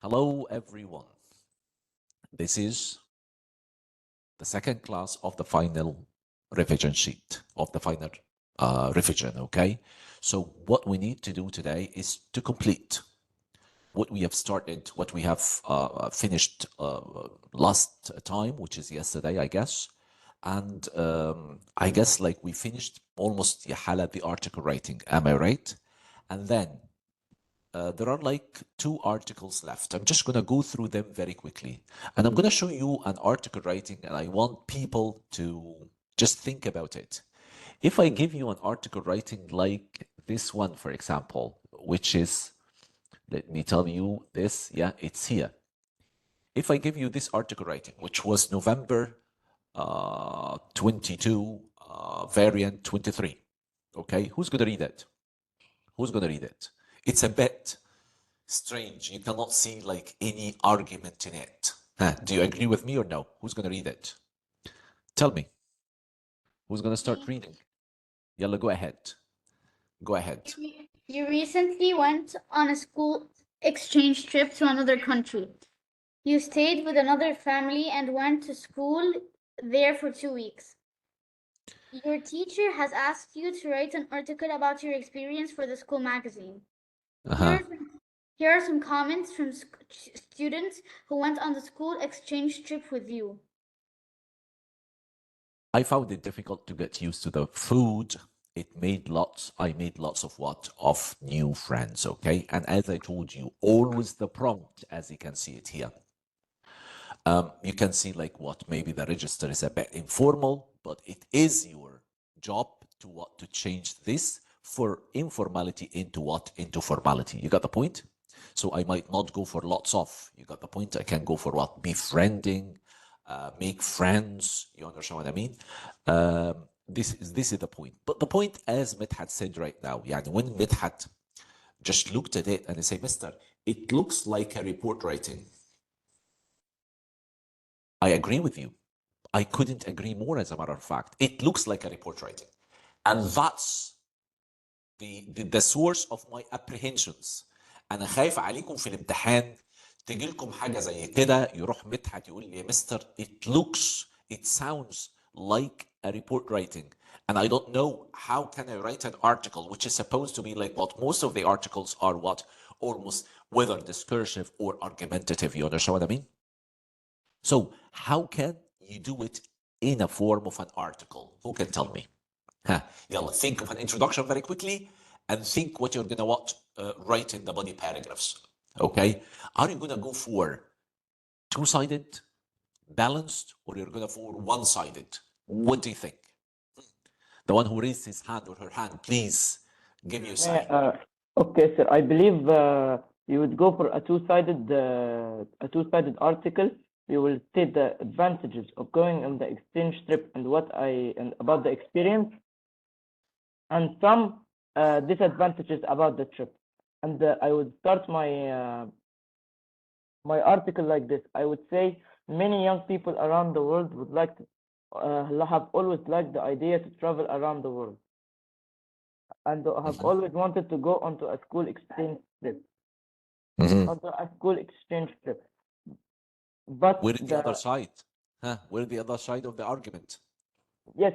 Hello, everyone. This is the second class of the final revision sheet, of the final revision, okay? So what we need to do today is to complete what we have started, what we have finished last time, which is yesterday, I guess. And I guess like we finished almost the article writing, am I right? And then there are like two articles left. I'm just going to go through them very quickly. And I'm going to show you an article writing, and I want people to just think about it. If I give you an article writing like this one, for example, which is, let me tell you this, yeah, it's here. If I give you this article writing, which was November 22, variant 23, okay, who's going to read it? Who's going to read it? It's a bit strange. You cannot see like any argument in it. Do you agree with me or no? Who's going to read it? Tell me. Who's going to start reading? Yalla, go ahead. Go ahead. You recently went on a school exchange trip to another country. You stayed with another family and went to school there for 2 weeks. Your teacher has asked you to write an article about your experience for the school magazine. Here are some comments from students who went on the school exchange trip with you. I found it difficult to get used to the food. I made lots of what? Of new friends, okay? And as I told you, always the prompt, as you can see it here. You can see like what, maybe the register is a bit informal, but it is your job to change this for informality into what? Into formality. You got the point? So I might not go for lots of, you got the point? I can go for what? Befriending, make friends. You understand what I mean? This is the point. But the point, as Midhat said right now, when Midhat just looked at it and they say, Mister, it looks like a report writing. I agree with you. I couldn't agree more, as a matter of fact. It looks like a report writing. And that's the source of my apprehensions. أنا خايف عليكم في الامتحان تجي لكم حاجة زي كده يروح مدحت يقول لي يا مستر it sounds like a report writing. And I don't know how can I write an article which is supposed to be like what most of the articles are what? Almost whether discursive or argumentative. You understand what I mean? So how can you do it in a form of an article? Who can tell me? Yalla, think of an introduction very quickly and think what you're going to write in the body paragraphs. Okay? Are you going to go for two-sided, balanced, or you're going to for one-sided? What do you think? The one who raised his hand or her hand, please give your sign. Okay, sir. I believe you would go for a two-sided article. You will state the advantages of going on the exchange trip and about the experience, and some disadvantages about the trip. And I would start my my article like this. I would say many young people around the world would like to have always liked the idea to travel around the world, and have always wanted to go onto a school exchange trip. But where's the other side? Where's the other side of the argument? Yes,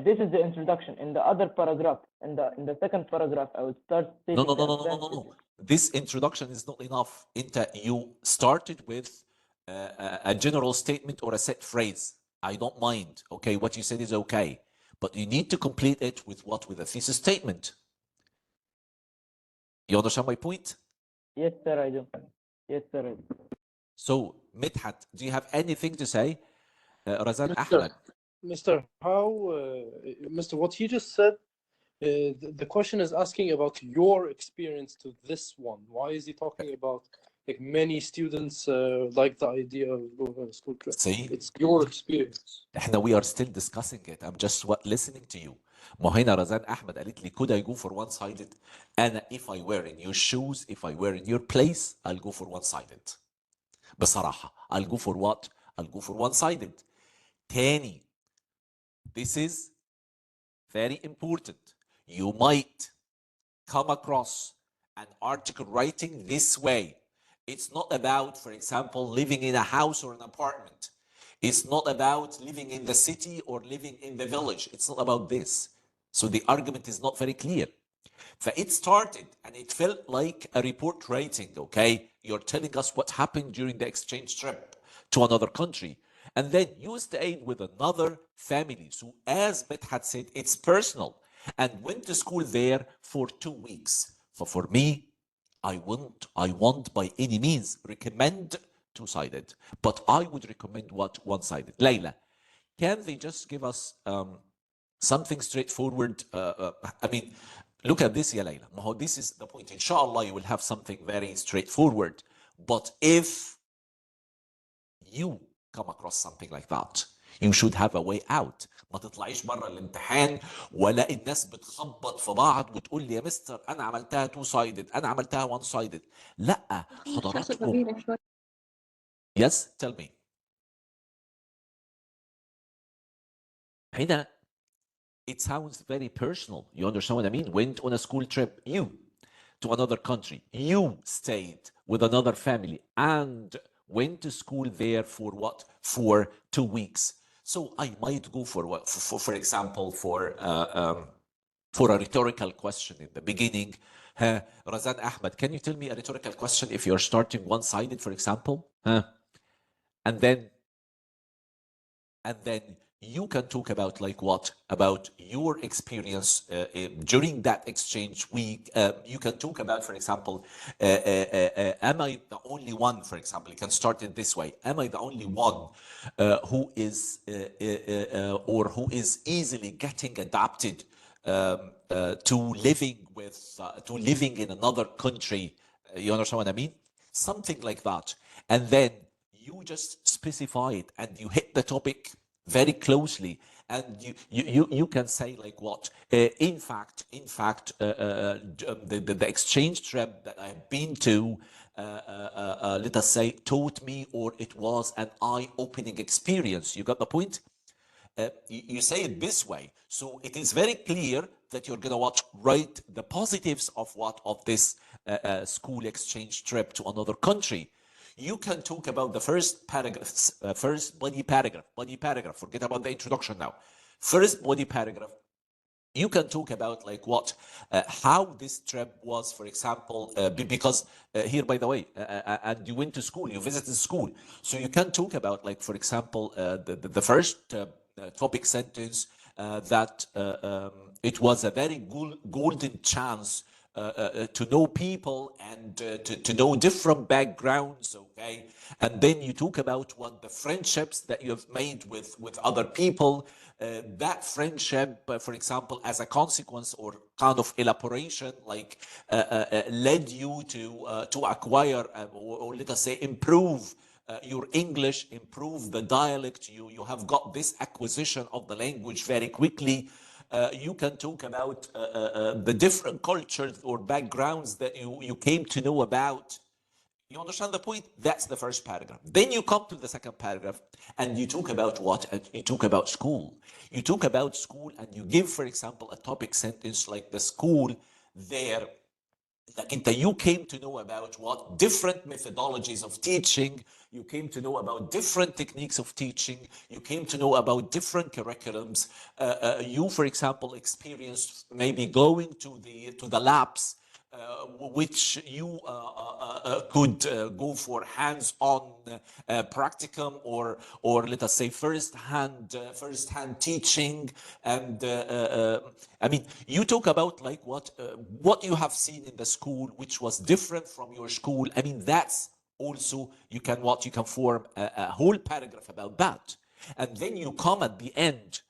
this is the introduction. In the other paragraph, in the second paragraph, I would start stating No. This introduction is not enough. You started with a general statement or a set phrase. I don't mind. Okay, what you said is okay. But you need to complete it with what? With a thesis statement. You understand my point? Yes, sir, I do. Yes, sir, I do. So, Midhat, do you have anything to say? Razan Ahmed. Mr. Mr. What he just said, the question is asking about your experience to this one. Why is he talking about like many students like the idea of going on a school trip? See? It's your experience. We are still discussing it. I'm just listening to you. ما هنا رزان أحمد قالت لي could I go for one-sided? أنا if I were in your shoes, if I were in your place, I'll go for one-sided. بصراحة I'll go for what? I'll go for one-sided. تاني, this is very important. You might come across an article writing this way. It's not about, for example, living in a house or an apartment. It's not about living in the city or living in the village. It's not about this. So the argument is not very clear. It started and it felt like a report writing, okay? You're telling us what happened during the exchange trip to another country. And then you stayed with another family. So as Medhat said, it's personal, and went to school there for 2 weeks. So for me, I won't by any means recommend two-sided, but I would recommend what one-sided. Layla, can they just give us something straightforward? I mean, look at this, ya Layla. This is the point. Inshallah, you will have something very straightforward. But if you come across something like that, you should have a way out. ما تطلعيش بره الامتحان ولا الناس بتخبط في بعض وتقول لي يا مستر انا عملتها تو سايدد انا عملتها وان سايدد. لا حضراتكم. Yes, tell me. هنا it sounds very personal. You understand what I mean? Went on a school trip, you to another country, you stayed with another family and went to school there for what? For 2 weeks. So I might go for what? For example, for a rhetorical question in the beginning. Razan Ahmed, can you tell me a rhetorical question if you're starting one-sided, for example? And then you can talk about like what? About your experience during that exchange week. You can talk about, for example, am I the only one, for example, you can start it this way. Am I the only one who is or who is easily getting adapted to living in another country? You understand what I mean? Something like that. And then you just specify it and you hit the topic very closely, and you can say like what? In fact, the exchange trip that I've been to, let us say, taught me, or it was an eye-opening experience. You got the point? You say it this way, so it is very clear that you're gonna write the positives of this school exchange trip to another country. You can talk about the first paragraph, first body paragraph, forget about the introduction now. First body paragraph, you can talk about like what, how this trip was, for example, because here, by the way, and you went to school, you visited school. So you can talk about like, for example, the first topic sentence, that it was a very golden chance to know people and to know different backgrounds, okay? And then you talk about what the friendships that you have made with other people, that friendship, for example, as a consequence or kind of elaboration, like led you to acquire or let us say improve your English, improve the dialect. You have got this acquisition of the language very quickly. You can talk about the different cultures or backgrounds that you came to know about. You understand the point? That's the first paragraph. Then you come to the second paragraph and you talk about what? You talk about school. You talk about school and you give, for example, a topic sentence like the school there. Like you came to know about what? Different methodologies of teaching. You came to know about different techniques of teaching. You came to know about different curriculums. You, for example, experienced maybe going to the labs, which you could go for hands-on practicum or let us say first-hand teaching. And I mean, you talk about like what you have seen in the school, which was different from your school. I mean, that's also you can form a whole paragraph about that. And then you come at the end,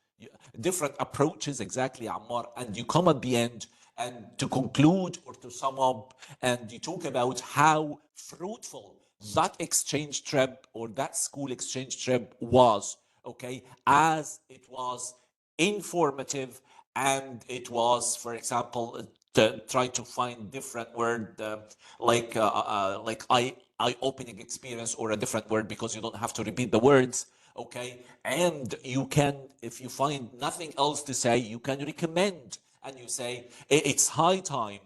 different approaches, exactly, Ammar, and you come at the end and to conclude or to sum up, and you talk about how fruitful that exchange trip or that school exchange trip was, okay, as it was informative and it was, for example, to try to find different word like eye-opening experience or a different word because you don't have to repeat the words. Okay, and you can, if you find nothing else to say, you can recommend and you say it's high time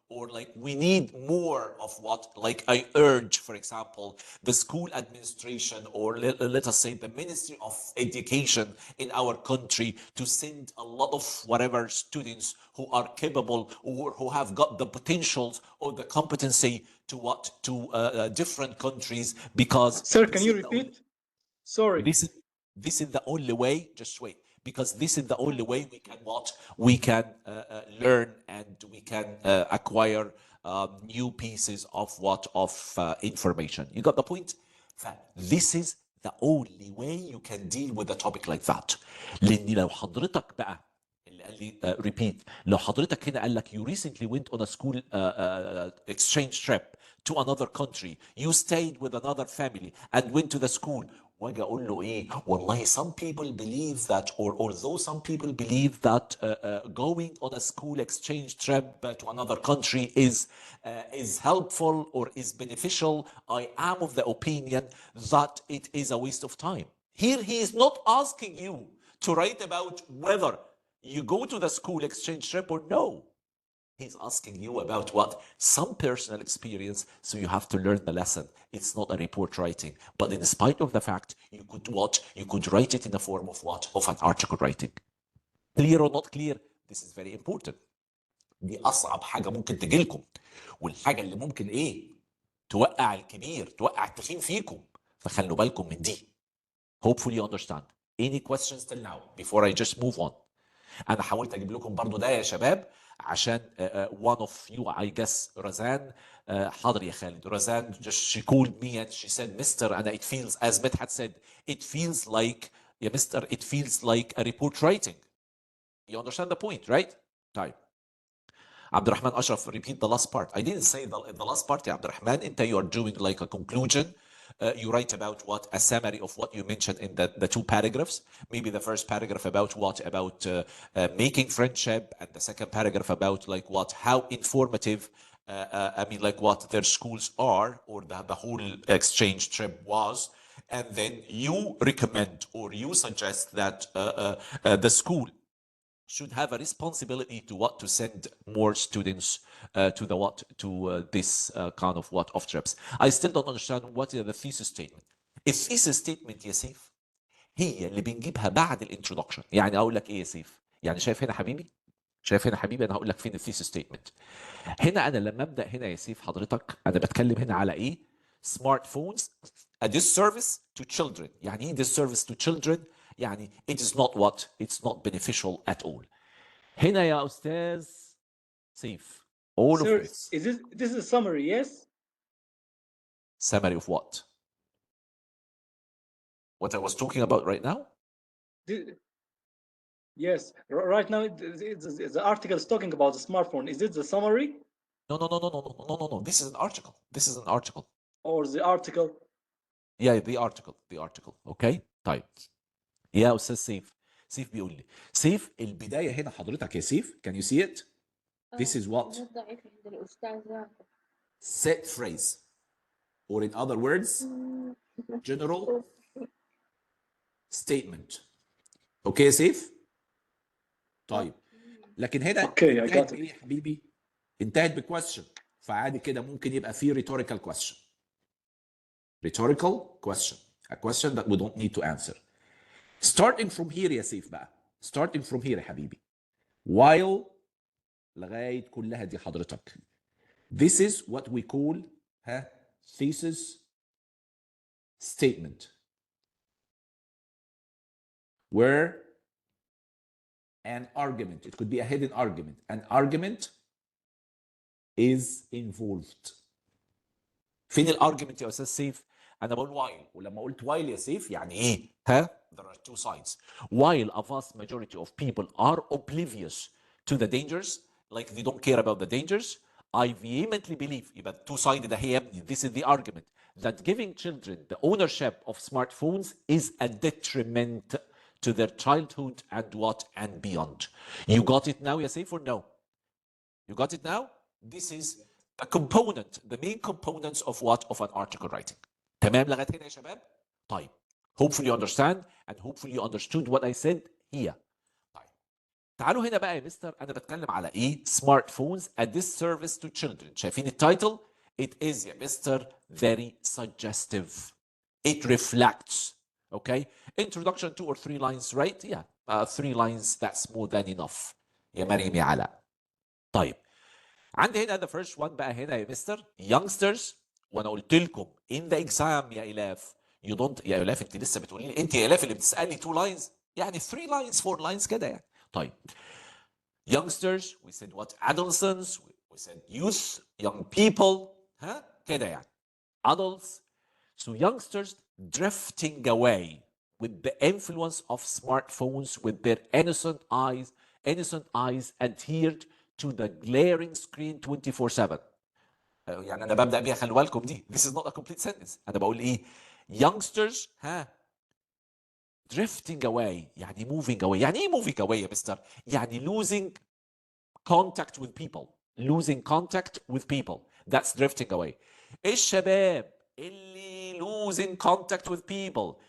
or like we need more of what, like I urge, for example, the school administration, or let us say the Ministry of Education in our country, to send a lot of whatever students who are capable or who have got the potentials or the competency to different countries, because Sir, can this you is the only- repeat? Sorry. this is the only way, just wait, because this is the only way we can learn, and we can acquire new pieces of information. You got the point? This is the only way you can deal with a topic like that. لان لو حضرتك بقى اللي قال لي repeat، لو حضرتك هنا قال لك you recently went on a school exchange trip to another country, you stayed with another family and went to the school، واجي اقول له ايه؟ والله some people believe that, or although some people believe that going on a school exchange trip to another country is helpful or is beneficial, I am of the opinion that it is a waste of time. Here he is not asking you to write about whether you go to the school exchange trip or no. He's asking you about what? Some personal experience, so you have to learn the lesson. It's not a report writing, but in spite of the fact, you could write it in the form of what? Of an article writing. Clear or not clear? This is very important. دي أصعب حاجة ممكن تجيلكم، والحاجة اللي ممكن إيه؟ توقع الكبير، توقع التخين فيكم، فخلوا بالكم من دي. Hopefully you understand. Any questions till now before I just move on? انا حاولت اجيب لكم برضو ده يا شباب عشان one of you I guess رزان حاضر يا خالد. رزان she called me and she said Mr. and it feels, as Medhat said, it feels like يا Mr. it feels like a report writing. You understand the point, right? طيب عبد الرحمن أشرف, repeat the last part. I didn't say the last part يا عبد الرحمن. انت you are doing like a conclusion. You write about what? A summary of what you mentioned in the two paragraphs. Maybe the first paragraph about what? About making friendship, and the second paragraph about like what? How informative, I mean like what their schools are, or the whole exchange trip was. And then you recommend or you suggest that the school should have a responsibility to to send more students to this kind of of trips. I still don't understand what is the thesis statement. الثيسس statement يا سيف هي اللي بنجيبها بعد الانترودكشن. يعني اقول لك ايه يا سيف؟ يعني شايف هنا حبيبي؟ شايف هنا حبيبي؟ انا هقول لك فين الثيسس statement. هنا انا لما ابدا هنا يا سيف حضرتك انا بتكلم هنا على ايه؟ سمارت فونز a disservice to children. يعني ايه disservice to children؟ يعني it is not what? It's not beneficial at all. هنا يا أستاذ سيف, all Sir, of this. this is a summary, yes? Summary of what? What I was talking about right now? Yes, right now the article is talking about the smartphone. Is it the summary? No. This is an article. This is an article. Or the article? Yeah, the article. Okay? طيب. يا أستاذ سيف. سيف بيقول لي. سيف البداية هنا حضرتك يا سيف. Can you see it? This is what? Set phrase. Or in other words, general statement. اوكي يا سيف؟ طيب لكن هنا اوكي انتهت بايه يا حبيبي؟ انتهت بكويستشن، فعادي كده ممكن يبقى فيه rhetorical question. Rhetorical question. A question that we don't need to answer. Starting from here يا سيف بقى. Starting from here يا حبيبي. While لغاية كلها دي حضرتك. This is what we call thesis statement. Where an argument, it could be a hidden argument, an argument is involved. فين الارجيومنت يا استاذ سيف؟ انا بقول while، ولما قلت while يا سيف يعني ايه؟ there are two sides. While a vast majority of people are oblivious to the dangers, like they don't care about the dangers, I vehemently believe, يبقى two-sided اهي يا ابني, this is the argument, that giving children the ownership of smartphones is a detriment to their childhood and beyond. You got it now, Yasif, or no? You got it now? This is a component, the main components of of an article writing. تمام لغاية هنا يا شباب؟ طيب. Hopefully you understand and hopefully you understood what I said here. طيب. تعالوا هنا بقى يا مستر، انا بتكلم على ايه؟ سمارت فونز a disservice to children. شايفين التايتل؟ It is يا مستر very suggestive. It reflects. Okay. Introduction 2 or 3 lines, right? Yeah. 3 lines, that's more than enough. يا مريم يا علاء. طيب. عندي هنا the first one بقى هنا يا مستر youngsters. وانا قلت لكم in the exam يا الاف you don't. يا الاف انت لسه بتقولي لي، انت يا الاف اللي بتسالني 2 lines، يعني 3 lines 4 lines كده يعني. طيب. youngsters, we said what? Adolescents, we said youth, young people, ها كده يعني. adults. So youngsters drifting away with the influence of smartphones with their innocent eyes adhered to the glaring screen 24/7. يعني انا ببدا بيها، خلي بالكم دي this is not a complete sentence. انا بقول ايه؟ youngsters drifting away يعني moving away. يعني ايه moving away يا مستر؟ يعني losing contact with people. losing contact with people. That's drifting away. الشباب اللي losing contact with people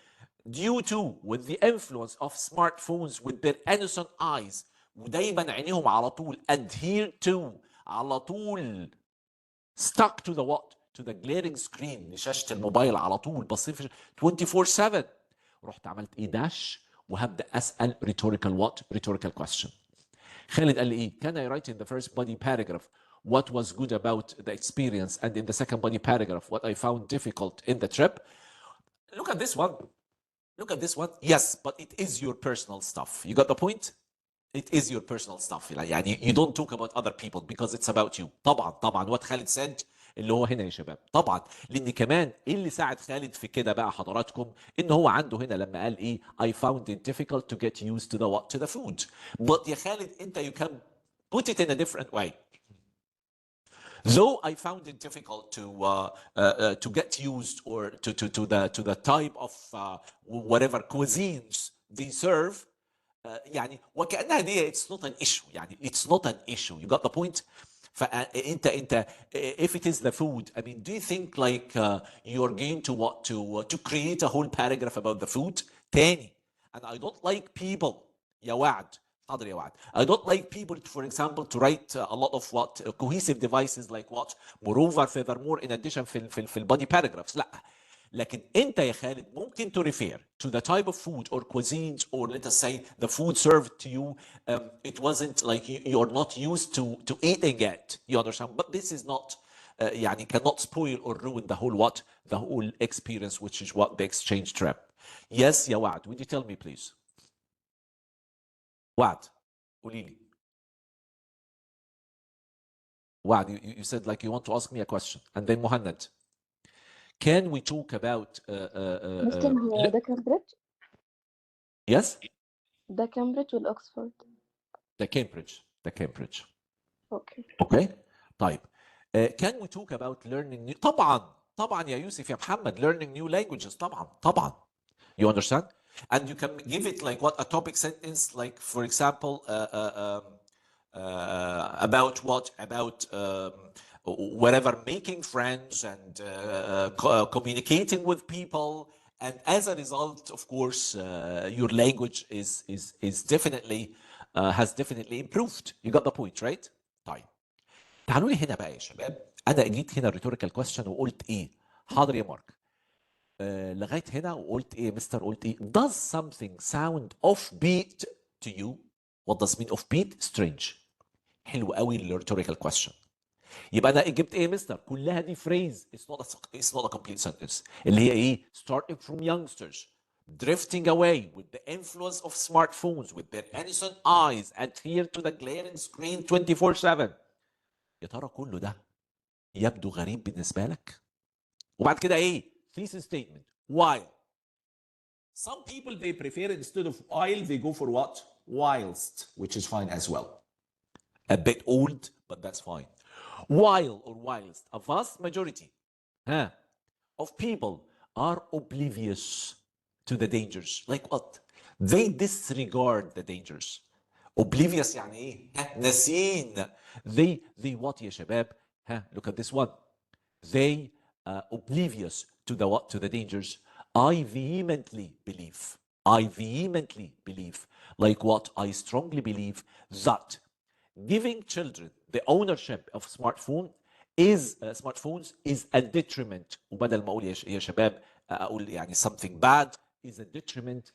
due to with the influence of smartphones with their innocent eyes. ودايما عينيهم على طول adhere to، على طول stuck to the what? To the glaring screen، لشاشة الموبايل على طول باصين 24/7. رحت عملت ايه؟ داش وهبدا اسال rhetorical what? Rhetorical question. خالد قال لي ايه؟ Can I write in the first body paragraph what was good about the experience and in the second body paragraph what I found difficult in the trip? Look at this one. Look at this one. Yes, but it is your personal stuff. You got the point? It is your personal stuff. يعني you don't talk about other people because it's about you. طبعا what خالد said اللي هو هنا يا شباب. طبعا لان كمان ايه اللي ساعد خالد في كده بقى حضراتكم؟ ان هو عنده هنا لما قال ايه I found it difficult to get used to the what? To the food. But يا خالد انت you can put it in a different way. Though I found it difficult to get used or to the type of whatever cuisines they serve, يعني وكأنها دي it's not an issue. يعني it's not an issue. You got the point? فانت if it is the food, I mean, do you think like you're going to what to create a whole paragraph about the food تاني؟ and I don't like people يا وعد. حاضر يا وعد. I don't like people, for example, to write a lot of what cohesive devices like what moreover furthermore in addition في البادي paragraphs. لا. لكن انت يا خالد ممكن to refer to the type of food or cuisines or let us say the food served to you, it wasn't like you're not used to eating it. You understand? But this is not يعني cannot spoil or ruin the whole what? The whole experience, which is what the exchange trip. Yes يا وعد. Would you tell me please? وعد قولي لي. وعد, you said like you want to ask me a question. And then Muhannad. Can we talk about ممكن هو ده كامبريدج؟ yes? ده كامبريدج والأكسفورد. The Cambridge. اوكي. Okay. طيب. Can we talk about learning new... طبعا يا يوسف يا محمد learning new languages طبعا. You understand? And you can give it like what a topic sentence, like for example about what? About whatever, making friends and communicating with people, and as a result, of course, your language is definitely has definitely improved. You got the point, right? طيب. تعالوا لي هنا بقى يا شباب. انا جيت هنا rhetorical question وقلت ايه؟ حاضر يا مارك. لغايه هنا وقلت ايه يا مستر؟ قلت ايه؟ Does something sound offbeat to you? What does mean offbeat? Strange. حلو قوي الريتوريكال كويستشن. يبقى انا جبت ايه يا مستر؟ كلها دي فريز. It's not a complete sentence. اللي هي ايه؟ starting from youngsters drifting away with the influence of smartphones with their innocent eyes adhere to the glaring screen 24/7. يا ترى كله ده يبدو غريب بالنسبه لك؟ وبعد كده ايه؟ thesis statement. While some people they prefer instead of while they go for what? Whilst, which is fine as well. A bit old, but that's fine. While or whilst, a vast majority of people are oblivious to the dangers. Like what? They disregard the dangers. Oblivious يعني ايه؟ ناسين. They what يا شباب؟ look at this one. They oblivious to the what? To the dangers. I vehemently believe. I vehemently believe, like what I strongly believe, that giving children the ownership of smartphones is a detriment. وبدل ما اقول يا شباب اقول يعني something bad is a detriment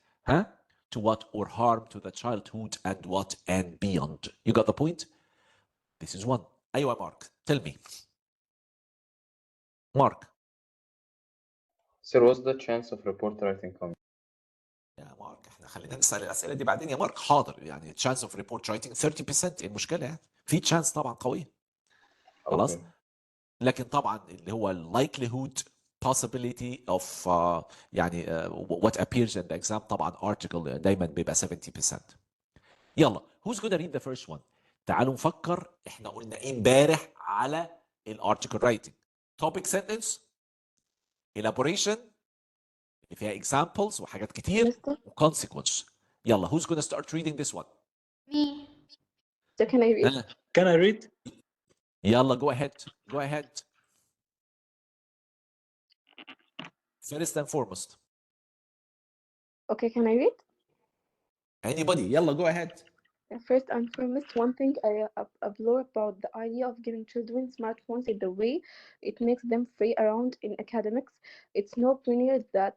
to what, or harm to the childhood and what and beyond. You got the point? This is one. ايوه مارك, tell me. مارك. Sir, what's the chance of report writing coming? يا مارك احنا خلينا نسال الاسئله دي بعدين يا مارك. حاضر, يعني chance of report writing 30%. المشكله يعني في chance طبعا قويه. خلاص. Okay. لكن طبعا اللي هو likelihood possibility of يعني what appears in the exam طبعا article دايما بيبقى 70%. يلا, who's gonna read the first one? تعالوا نفكر احنا قلنا ايه امبارح على الارتكل writing. topic sentence, elaboration اللي فيها examples وحاجات كتير, مستر consequence. يلا, who's gonna start reading this one? Me. so can I read? Can I read? يلا, go ahead. First and foremost. Okay, can I read? Anybody? يلا, go ahead. First and foremost, one thing I applaud about the idea of giving children smartphones is the way it makes them free around in academics. It's no brainer that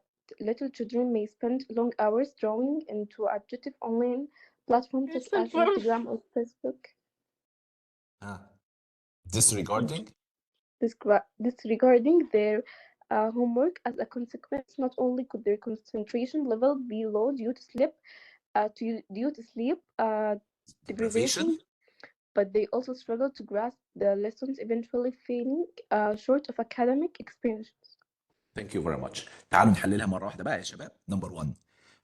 little children may spend long hours drawing into addictive online platforms such as Instagram or Facebook. Disregarding their homework. As a consequence, not only could their concentration level be low due to sleep deprivation, but they also struggle to grasp the lessons, eventually failing short of academic experiences. Thank you very much. تعالوا نحللها مرة واحدة بقى يا شباب. Number one,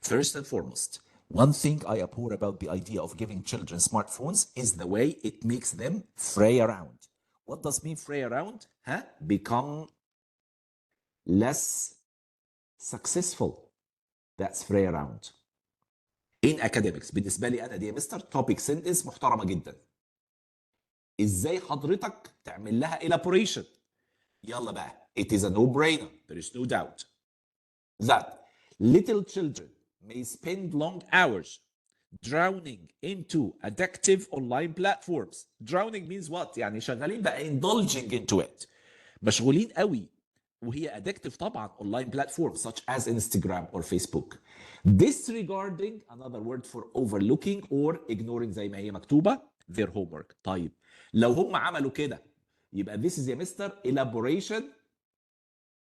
first and foremost, one thing I abhor about the idea of giving children smartphones is the way it makes them fray around. What does mean fray around? Become less successful. That's fray around. In academics, بالنسبة لي أنا دي يا مستر topic sentence محترمة جدا. إزاي حضرتك تعمل لها elaboration؟ يلا بقى. It is a no-brainer. There is no doubt that little children may spend long hours drowning into addictive online platforms. Drowning means what? يعني شغالين بقى indulging into it. مشغولين قوي وهي addictive طبعا online platforms such as Instagram or Facebook. Disregarding, another word for overlooking or ignoring زي ما هي مكتوبة, their homework. طيب لو هم عملوا كده يبقى this is يا مستر elaboration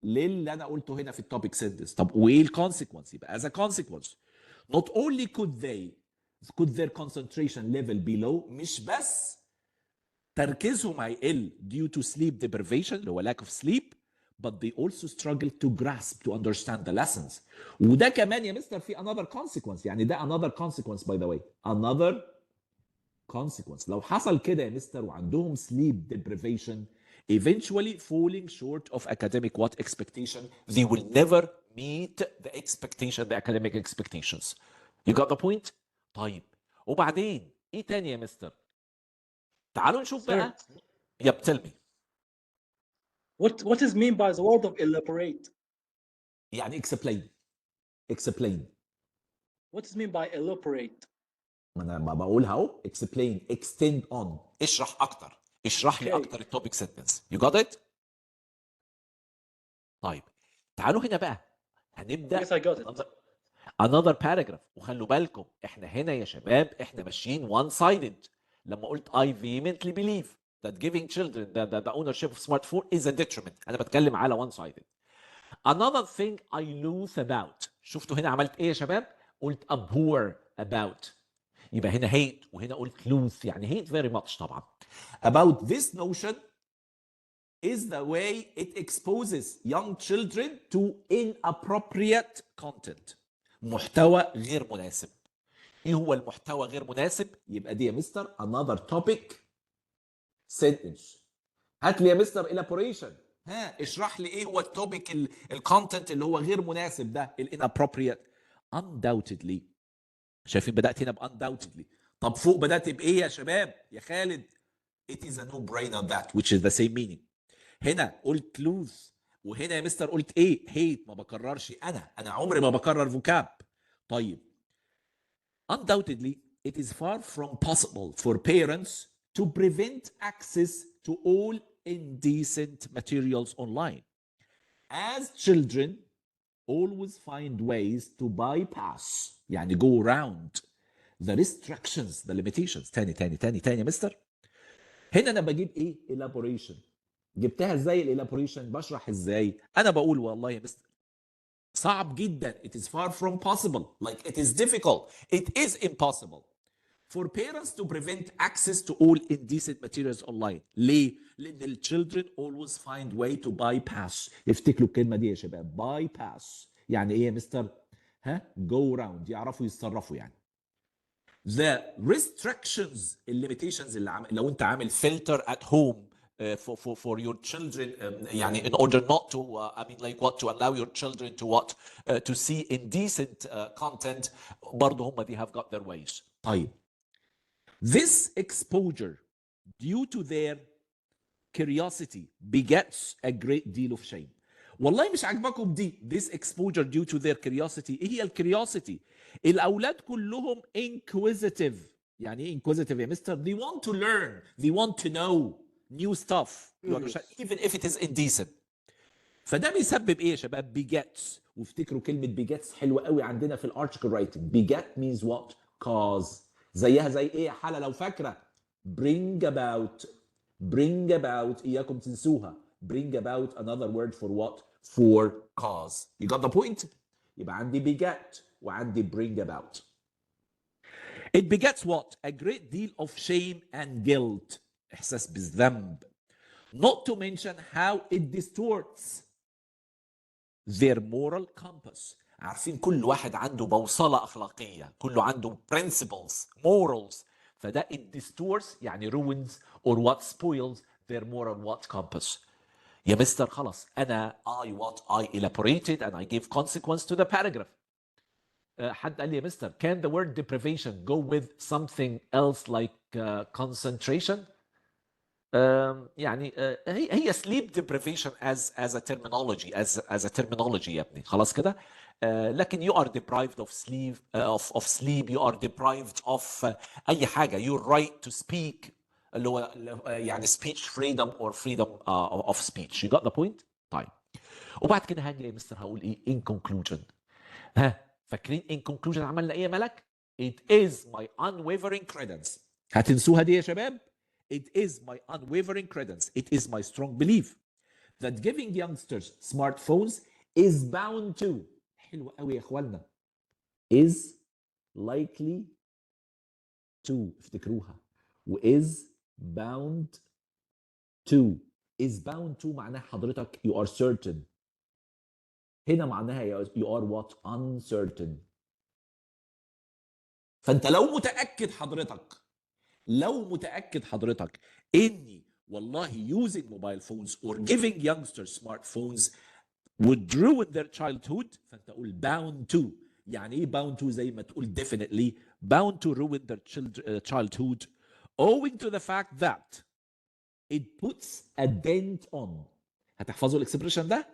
للي انا قلته هنا في التوبيك سنتنس. طب وايه الكونسيكونس؟ يبقى as a consequence not only could their concentration level be low, مش بس تركيزهم هيقل due to sleep deprivation اللي هو lack of sleep, but they also struggle to grasp, to understand the lessons. وده كمان يا مستر في another consequence, يعني ده another consequence by the way, another consequence. لو حصل كده يا مستر وعندهم sleep deprivation, eventually falling short of academic what expectation, they will never meet the academic expectations. You got the point? طيب وبعدين ايه تاني يا مستر؟ تعالوا نشوف بقى. Yep, tell me. What is mean by the word of elaborate? يعني explain. What is mean by elaborate? ما انا ما بقولها اهو, explain, extend on, اشرح اكتر, اشرح لي اكتر التوبيك سنتنس. You got it? طيب تعالوا هنا بقى هنبدا. Yes, I got it. another paragraph. وخلوا بالكم احنا هنا يا شباب احنا ماشيين one sided. لما قلت I vehemently believe that giving children the ownership of smartphone is a detriment, انا بتكلم على one sided. another thing I loathe about. شفتوا هنا عملت ايه يا شباب؟ قلت abhor about. يبقى هنا hate وهنا قلت loathe, يعني hate very much طبعا. about this notion is the way it exposes young children to inappropriate content. محتوى غير مناسب. ايه هو المحتوى غير مناسب؟ يبقى دي يا مستر another topic sentence. هات لي يا مستر elaboration. اشرح لي ايه هو التوبيك الكونتنت اللي هو غير مناسب ده, inappropriate. undoubtedly. شايفين بدأت هنا undoubtedly. طب فوق بدأت بايه يا شباب يا خالد؟ it is a no-brainer that which is the same meaning. هنا قلت lose وهنا يا مستر قلت ايه؟ hate. ما بكررش, انا عمري ما بكرر فوكاب. طيب undoubtedly it is far from possible for parents to prevent access to all indecent materials online, as children always find ways to bypass يعني go around the restrictions the limitations. تاني يا مستر. هنا انا بجيب ايه؟ elaboration. جبتها ازاي الالابوريشن؟ بشرح ازاي. انا بقول والله يا مستر صعب جدا. It is far from possible. Like it is difficult. It is impossible for parents to prevent access to all indecent materials online. ليه؟ لأن ال children always find way to bypass. افتكروا الكلمة دي يا شباب. bypass يعني إيه يا مستر؟ ها؟ go around. يعرفوا يتصرفوا يعني. The restrictions, limitations اللي لو أنت عامل filter at home for your children يعني in order not to I mean like what to allow your children to what to see indecent content برضه هم they have got their ways. طيب this exposure due to their curiosity begets a great deal of shame. والله مش عاجباكم دي. This exposure due to their curiosity. ايه هي الكيوريوسيتي؟ الاولاد كلهم inquisitive. يعني ايه inquisitive يا مستر؟ They want to learn. They want to know new stuff. You understand? Even if it is indecent. فده بيسبب ايه يا شباب؟ begets. وافتكروا كلمة begets حلوة قوي عندنا في الارتكل رايتنج. beget means what? cause. زيها زي ايه يا حلا لو فاكرة؟ bring about. bring about إياكم تنسوها. bring about another word for what? for cause. You got the point? يبقى عندي beget وعندي bring about. It begets what? A great deal of shame and guilt. إحساس بالذنب. Not to mention how it distorts their moral compass. عارفين كل واحد عنده بوصلة أخلاقية. كله عنده principles, morals. فده it distorts يعني ruins or what spoils their moral what compass. يا مستر خلاص أنا I elaborated and I gave consequence to the paragraph. حد قال لي يا مستر can the word deprivation go with something else like concentration؟ يعني هي sleep deprivation as a terminology as a terminology يا ابني خلاص كده. لكن you are deprived of sleep of sleep you are deprived of اي حاجه. your right to speak اللي هو يعني speech freedom or freedom of speech. you got the point. طيب وبعد كده هاجي يا مستر هقول ايه in conclusion. ها فاكرين in conclusion عملنا ايه يا ملك؟ it is my unwavering credence. هتنسوها دي يا شباب. It is my unwavering credence. It is my strong belief that giving youngsters smartphones is bound to. حلو قوي يا اخوانا. is likely to. افتكروها. و is bound to. is bound to معناها حضرتك you are certain. هنا معناها you are what? uncertain. فانت لو متأكد حضرتك اني والله using mobile phones or giving youngsters smartphones would ruin their childhood فانت قول bound to. يعني ايه bound to؟ زي ما تقول definitely bound to ruin their childhood owing to the fact that it puts a dent on. هتحفظوا الاكسبريشن ده؟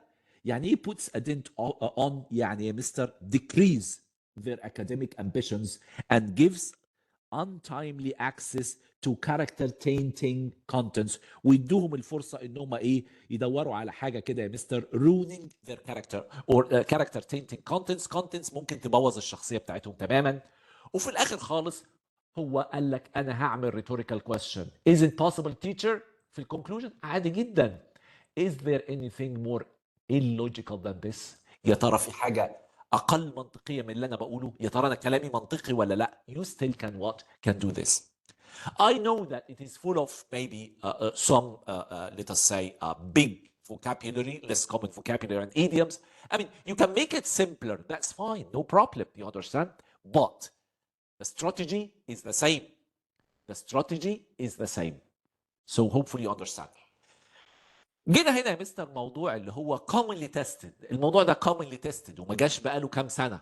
يعني ايه puts a dent on؟ يعني يا مستر decrease their academic ambitions and gives untimely access to character tainting contents. ويدوهم الفرصه انهم ايه؟ يدوروا على حاجه كده يا مستر ruining their character or character tainting contents ممكن تبوظ الشخصيه بتاعتهم تماما. وفي الاخر خالص هو قال لك انا هعمل rhetorical question. Is it possible teacher؟ في الكونكلوجن عادي جدا. Is there anything more illogical than this؟ يا ترى في حاجه اقل منطقيه من اللي انا بقوله؟ يا ترى انا كلامي منطقي ولا لا؟ You still can do this. I know that it is full of maybe some let us say big vocabulary, less common vocabulary and idioms. I mean, you can make it simpler. That's fine, no problem. You understand? But the strategy is the same. The strategy is the same. So hopefully you understand. جينا هنا يا مستر موضوع اللي هو commonly tested. الموضوع ده commonly tested وما جاش بقاله كام سنة.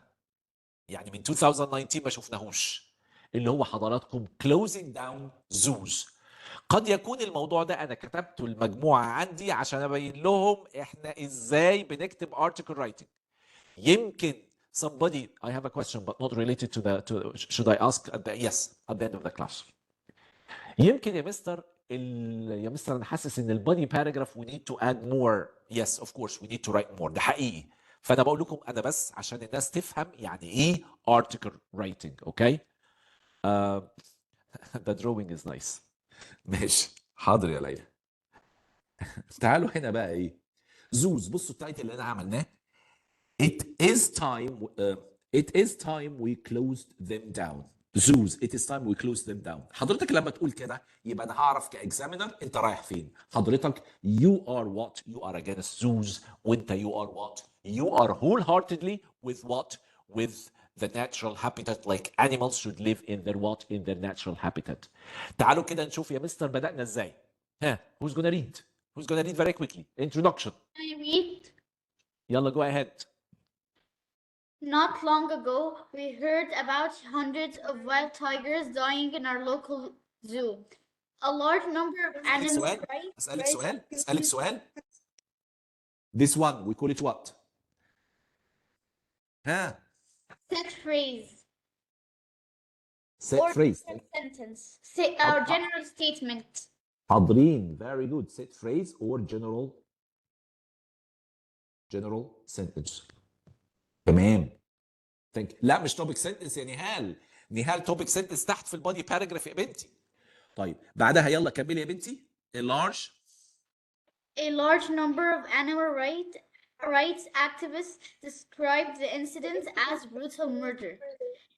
يعني من 2019 ما شفناهوش. اللي هو حضراتكم closing down zoos. قد يكون الموضوع ده انا كتبته المجموعة عندي عشان ابين لهم احنا ازاي بنكتب article writing. يمكن Somebody, I have a question, but not related to the, should I ask at the, yes, at the end of the class. يمكن يا مستر يا مستر انا حاسس ان البادي باراجراف we need to add more. Yes, of course, we need to write more. ده حقيقي. فانا بقول لكم انا بس عشان الناس تفهم يعني ايه article writing. اوكي. The drawing is nice. ماشي. حاضر يا ليلى. تعالوا هنا بقى ايه. زوز. بصوا التايتل اللي انا عملناه. It is time we closed them down. Zoos, it is time we closed them down. حضرتك لما تقول كده يبقى انا هعرف كاكزامينر انت رايح فين. حضرتك you are what? You are against zoos. وانت you are what? You are wholeheartedly with what? With the natural habitat, like animals should live in their what? In their natural habitat. تعالوا كده نشوف يا مستر بدأنا ازاي. ها, who's gonna read? Who's gonna read very quickly? Introduction. I read. يلا go ahead. Not long ago, we heard about hundreds of wild tigers dying in our local zoo. A large number of animals. أسألك سؤال. This one we call it what? ها. Set phrase. Set phrase. Sentence. Or general statement. حاضرين. Very good. Set phrase or general sentence. تمام. لا مش topic sentence يا نهال. نهال topic sentence تحت في البادي باراجراف يا بنتي. طيب بعدها يلا كملي يا بنتي. A large number of animal rights activists described the incident as brutal murder.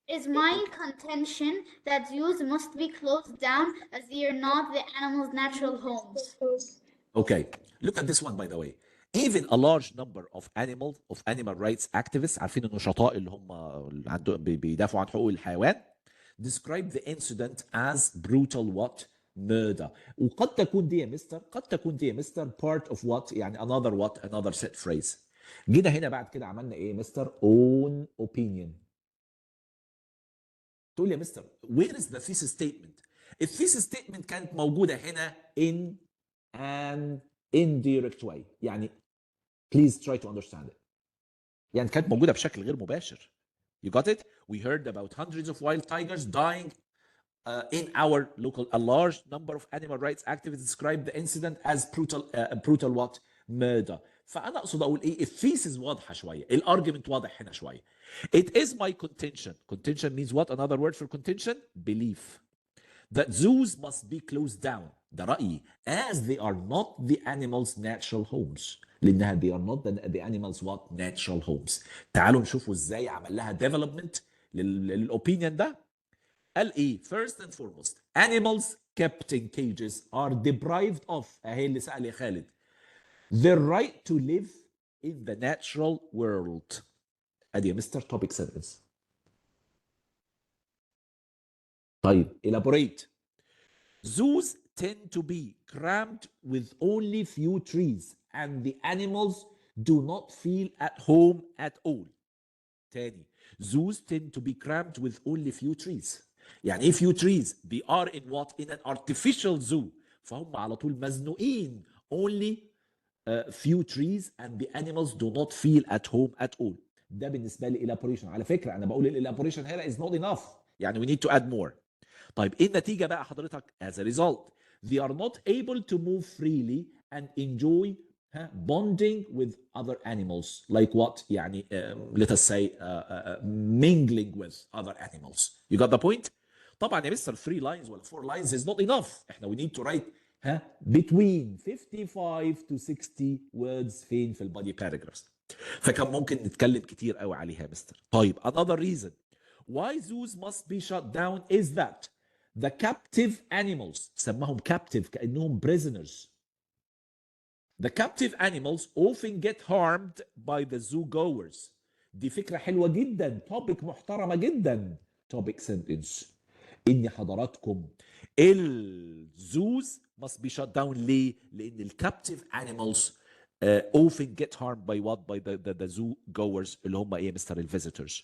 It is my contention that zoos must be closed down as they are not the animals' natural homes. Okay, look at this one by the way. Even a large number of animal rights activists عارفين النشطاء اللي هم عندهم بيدافعوا عن حقوق الحيوان describe the incident as brutal what? Murder. وقد تكون دي يا مستر part of what؟ يعني another set phrase. جينا هنا بعد كده عملنا ايه يا مستر؟ own opinion. تقول يا مستر where is the thesis statement؟ الثيسيس statement كانت موجودة هنا in an indirect way. يعني please try to understand it. يعني كانت موجودة بشكل غير مباشر. You got it? We heard about hundreds of wild tigers dying in our local. A large number of animal rights activists described the incident as brutal what? Murder. فأنا أقصد أقول إيه؟ الثيسيس واضحة شوية. الارجيومنت واضح هنا شوية. It is my contention. Contention means what? Another word for contention? Belief. That zoos must be closed down. ده رأيي. As they are not the animals' natural homes. لأنها they are not the animals' what? Natural homes. تعالوا نشوفوا إزاي عمل لها development للopinion ده. قال إيه؟ First and foremost, animals kept in cages are deprived of. أهي اللي سأل يا خالد. Their right to live in the natural world. أدي يا مستر topic sentence. طيب elaborate. Zoos tend to be crammed with only few trees and the animals do not feel at home at all. تاني. Zoos tend to be crammed with only few trees. يعني ايه few trees? They are in what? In an artificial zoo. فهم على طول مزنوقين. Only few trees and the animals do not feel at home at all. ده بالنسبة لي elaboration. على فكرة أنا بقول elaboration هنا is not enough. يعني we need to add more. طيب ايه النتيجة بقى حضرتك؟ As a result, they are not able to move freely and enjoy bonding with other animals. Like what? يعني let us say mingling with other animals. You got the point? طبعا يا مستر 3 lines ولا 4 lines is not enough. احنا we need to write between 55 to 60 words فين في البادي paragraphs. فكان ممكن نتكلم كتير قوي عليها يا مستر. طيب another reason why zoos must be shut down is that the captive animals, سماهم captive كأنهم prisoners. The captive animals often get harmed by the zoo goers. دي فكرة حلوة جدا. topic محترمة جدا. topic sentence. إن حضراتكم الزوز must be shut down. ليه؟ لأن ال captive animals often get harmed by what? By the zoo goers اللي هم إيه مستر ال visitors.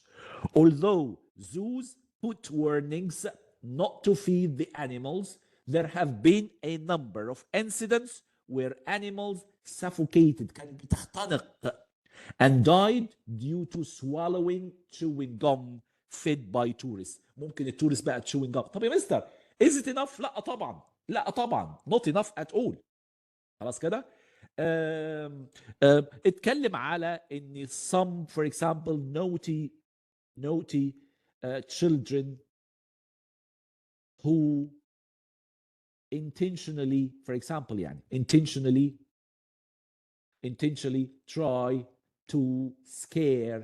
Although zoos put warnings not to feed the animals, there have been a number of incidents where animals suffocated. كانت بتختنق. and died due to swallowing chewing gum fed by tourists. ممكن التورست بقى chewing gum. طب يا مستر is it enough؟ لا طبعا، لا طبعا not enough at all. خلاص كده. اتكلم على ان some for example naughty children who intentionally for example يعني intentionally try to scare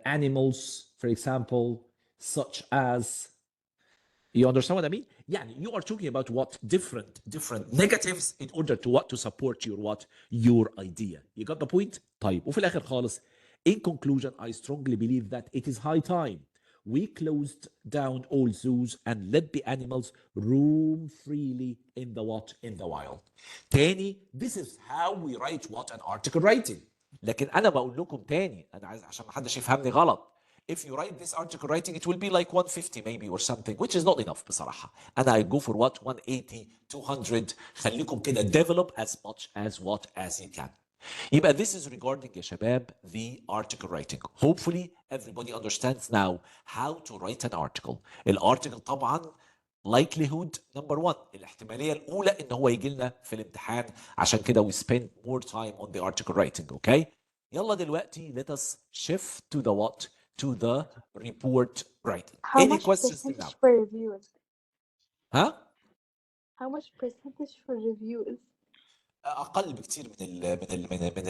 animals for example such as, you understand what I mean? يعني you are talking about what different negatives in order to what to support your idea. You got the point? طيب وفي الآخر خالص in conclusion I strongly believe that it is high time we closed down all zoos and let the animals roam freely in the wild. تاني this is how we write what an article writing. لكن أنا بقول لكم تاني أنا عايز عشان ما حدش يفهمني غلط. If you write this article writing, it will be like 150 maybe or something, which is not enough بصراحة. And I go for what? 180, 200. خليكم كده develop as much as you can. يبقى this is regarding يا شباب the article writing. Hopefully everybody understands now how to write an article. الارتكل طبعا likelihood number one. الاحتمالية الأولى إن هو يجي لنا في الامتحان عشان كده we spend more time on the article writing. Okay? يلا دلوقتي let us shift to the what? To the report writing. How Any much questions percentage now? for reviews? ها؟ How much percentage for reviews? اقل بكتير من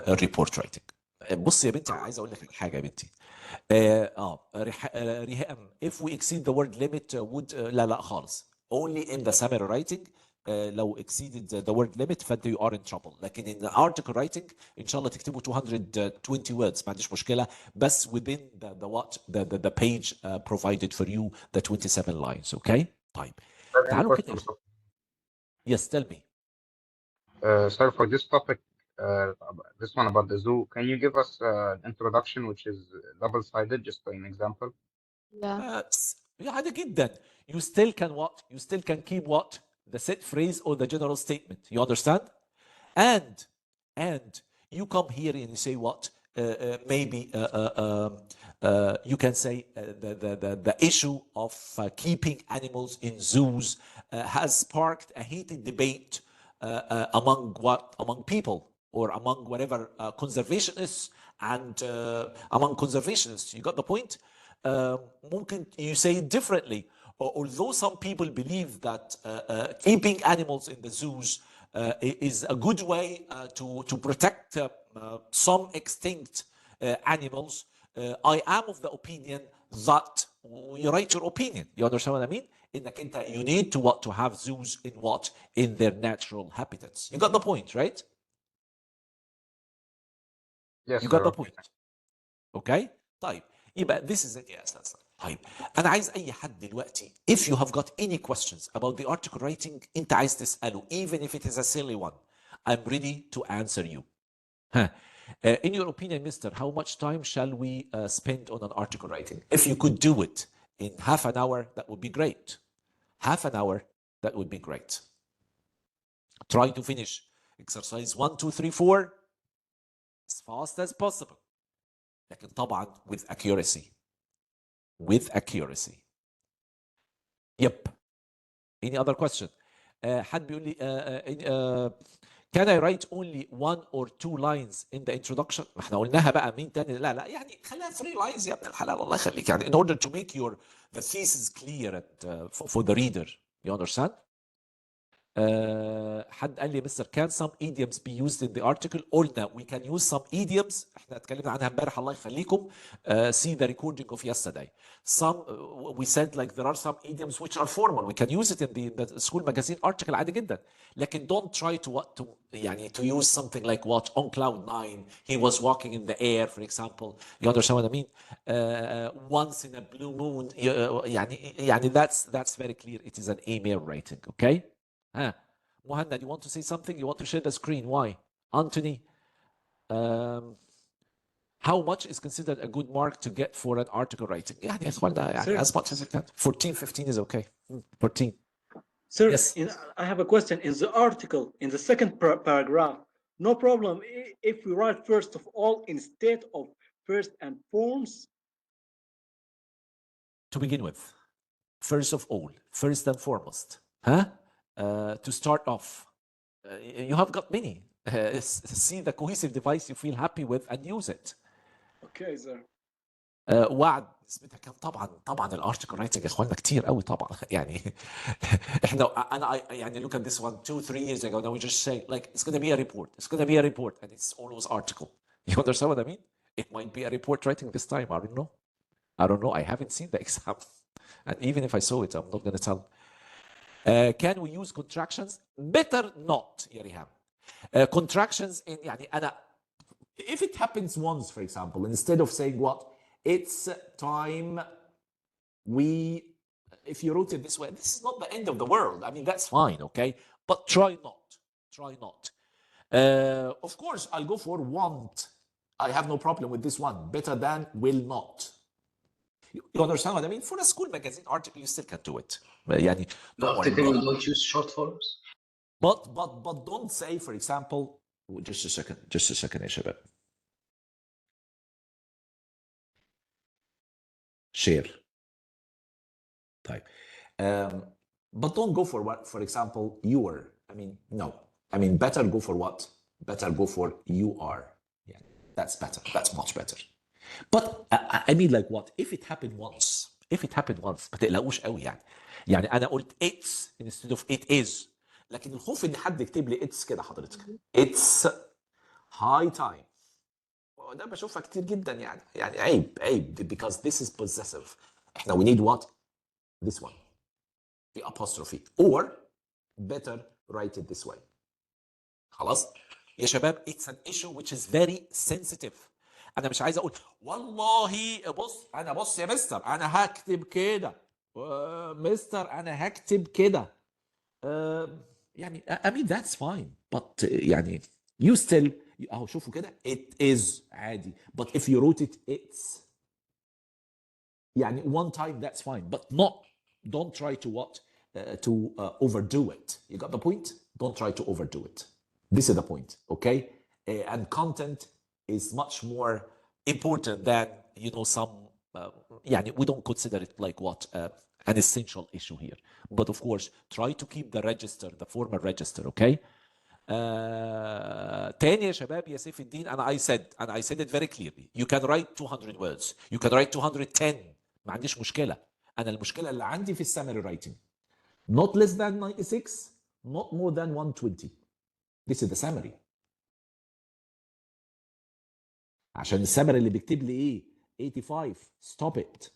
الريبورت رايتنج. بص يا بنتي عايز اقول لك حاجه يا بنتي. ريهام if we exceed the word limit would لا خالص. Only in the summary writing لو exceeded the word limit فانت you are in trouble. لكن in the article writing ان شاء الله تكتبوا 220 words ما عنديش مشكله بس within the page provided for you the 27 lines. Okay? طيب تعالوا كده. Yes, tell me. Sir, for this topic, this one about the zoo, can you give us an introduction which is double-sided, just an example? Yeah. عادي جدا. You still can what? You still can keep what? The set phrase or the general statement. You understand? And you come here and you say what? Maybe you can say the issue of keeping animals in zoos has sparked a heated debate among people or among whatever conservationists and among conservationists. You got the point? ممكن you say it differently. Although some people believe that keeping animals in the zoos is a good way to protect some extinct animals, I am of the opinion that you write your opinion. You understand what I mean? انك انت you need to have zoos in what? In their natural habitats. You got the point, right? Yes, You sir. got the point. Okay? طيب يبقى this is it يا أستاذ. طيب أنا عايز أي حد دلوقتي if you have got any questions about the article writing أنت عايز تسأله even if it is a silly one I'm ready to answer you. In your opinion, Mister, how much time shall we spend on an article writing? If you could do it in half an hour, that would be great. Half an hour, that would be great. Try to finish exercise 1, 2, 3, 4 as fast as possible. لكن طبعا with accuracy. With accuracy. Yep. Any other question? حد بيقول لي can I write only 1 or 2 lines in the introduction؟ ما احنا قلناها بقى مين تاني؟ لا يعني خليها 3 lines يا ابن الحلال الله يخليك يعني in order to make the thesis clear and, for the reader. You understand? حد قال لي مستر can some idioms be used in the article؟ قلنا we can use some idioms احنا اتكلمنا عنها امبارح الله يخليكم. See the recording of yesterday. Some we said like there are some idioms which are formal. We can use it in the school magazine article عادي جدا. لكن don't try to يعني to use something like what on cloud 9 he was walking in the air for example. You understand what I mean? Once in a blue moon يعني that's very clear. It is an email writing. Okay? Muhammad, you want to say something? You want to share the screen? Why? Anthony, how much is considered a good mark to get for an article writing? يعني as much as you can. 14, 15 is okay. 14. Sir, Yes. I have a question. In the article, in the second paragraph, No problem if we write first of all instead of first and forms. To begin with, first of all, first and foremost, huh? To start off, you have got many. See the cohesive device you feel happy with and use it. Okay, sir. وعد نسبتها كام؟ طبعا الارتكل رايتنج يا اخوانا كتير قوي طبعا يعني انا يعني look at this one 2-3 years ago. Now we just say like it's going to be a report, it's going to be a report, and it's always article. You understand what I mean? It might be a report writing this time. I don't know. I haven't seen the exam, and even if I saw it, I'm not going to tell. Can we use contractions? Better not يا ريهام. Contractions in يعني أنا if it happens once, for example, instead of saying what it's time we, if you wrote it this way, this is not the end of the world. I mean, that's fine, okay? But try not. Of course, I'll go for want. I have no problem with this one. Better than will not. You understand what I mean? For a school magazine article, you still can do it. يعني, don't worry. Article, we don't use short forms. But don't say, for example, just a second, يا شباب. Share. Type. But don't go for what, for example, you are. I mean, no. I mean, better go for what? Better go for you are. Yeah, that's better. That's much better. But I mean, like what? If it happened once, ما تقلقوش قوي يعني. يعني أنا قلت it's instead of it is. لكن الخوف إن حد يكتب لي it's كده حضرتك. It's high time. ده بشوفها كتير جدا يعني عيب because this is possessive. احنا we need what? This one. The apostrophe. Or better write it this way. خلاص؟ يا شباب it's an issue which is very sensitive. أنا مش عايز أقول والله بص يا مستر أنا هكتب كده. مستر أنا هكتب كده. يعني I mean that's fine. But يعني you still أهو شوفوا كده it is عادي. But if you wrote it it's يعني one time that's fine. But don't try to what? Overdo it. You got the point? Don't try to overdo it. This is the point, okay? And content is much more important than, some, يعني we don't consider it like what? An essential issue here. But of course, try to keep the register, the formal register, okay? تاني يا شباب يا سيف الدين I said it very clearly. You can write 200 words. You can write 210. ما عنديش مشكلة. أنا المشكلة اللي عندي في السامري writing. Not less than 96, not more than 120. This is the summary. عشان السامري اللي بيكتب لي ايه 85 stop it.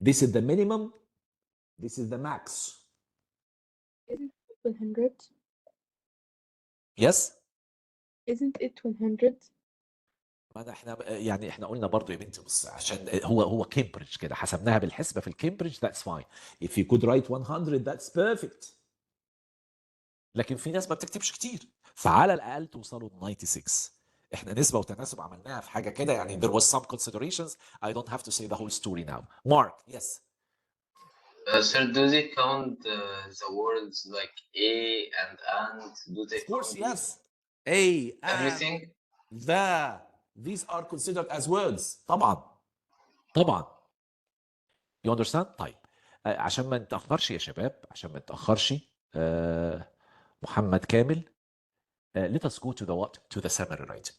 This is the minimum. This is the max. Isn't it 100? Yes. Isn't it 100? ما احنا قلنا برضو يا بنتي بص عشان هو كامبريدج كده حسبناها بالحسبه في الكامبريدج that's fine. If you could write 100 that's perfect. لكن في ناس ما بتكتبش كتير فعلى الاقل توصلوا ل 96. احنا نسبه وتناسب عملناها في حاجه كده يعني there was some considerations. I don't have to say the whole story now. Mark, yes. Sir, do they count the words like a and do they Of course, count yes. A, everything? These are considered as words. طبعا. You understand? طيب. عشان ما نتأخرش يا شباب محمد كامل. Let us go to the what? To the summary writing.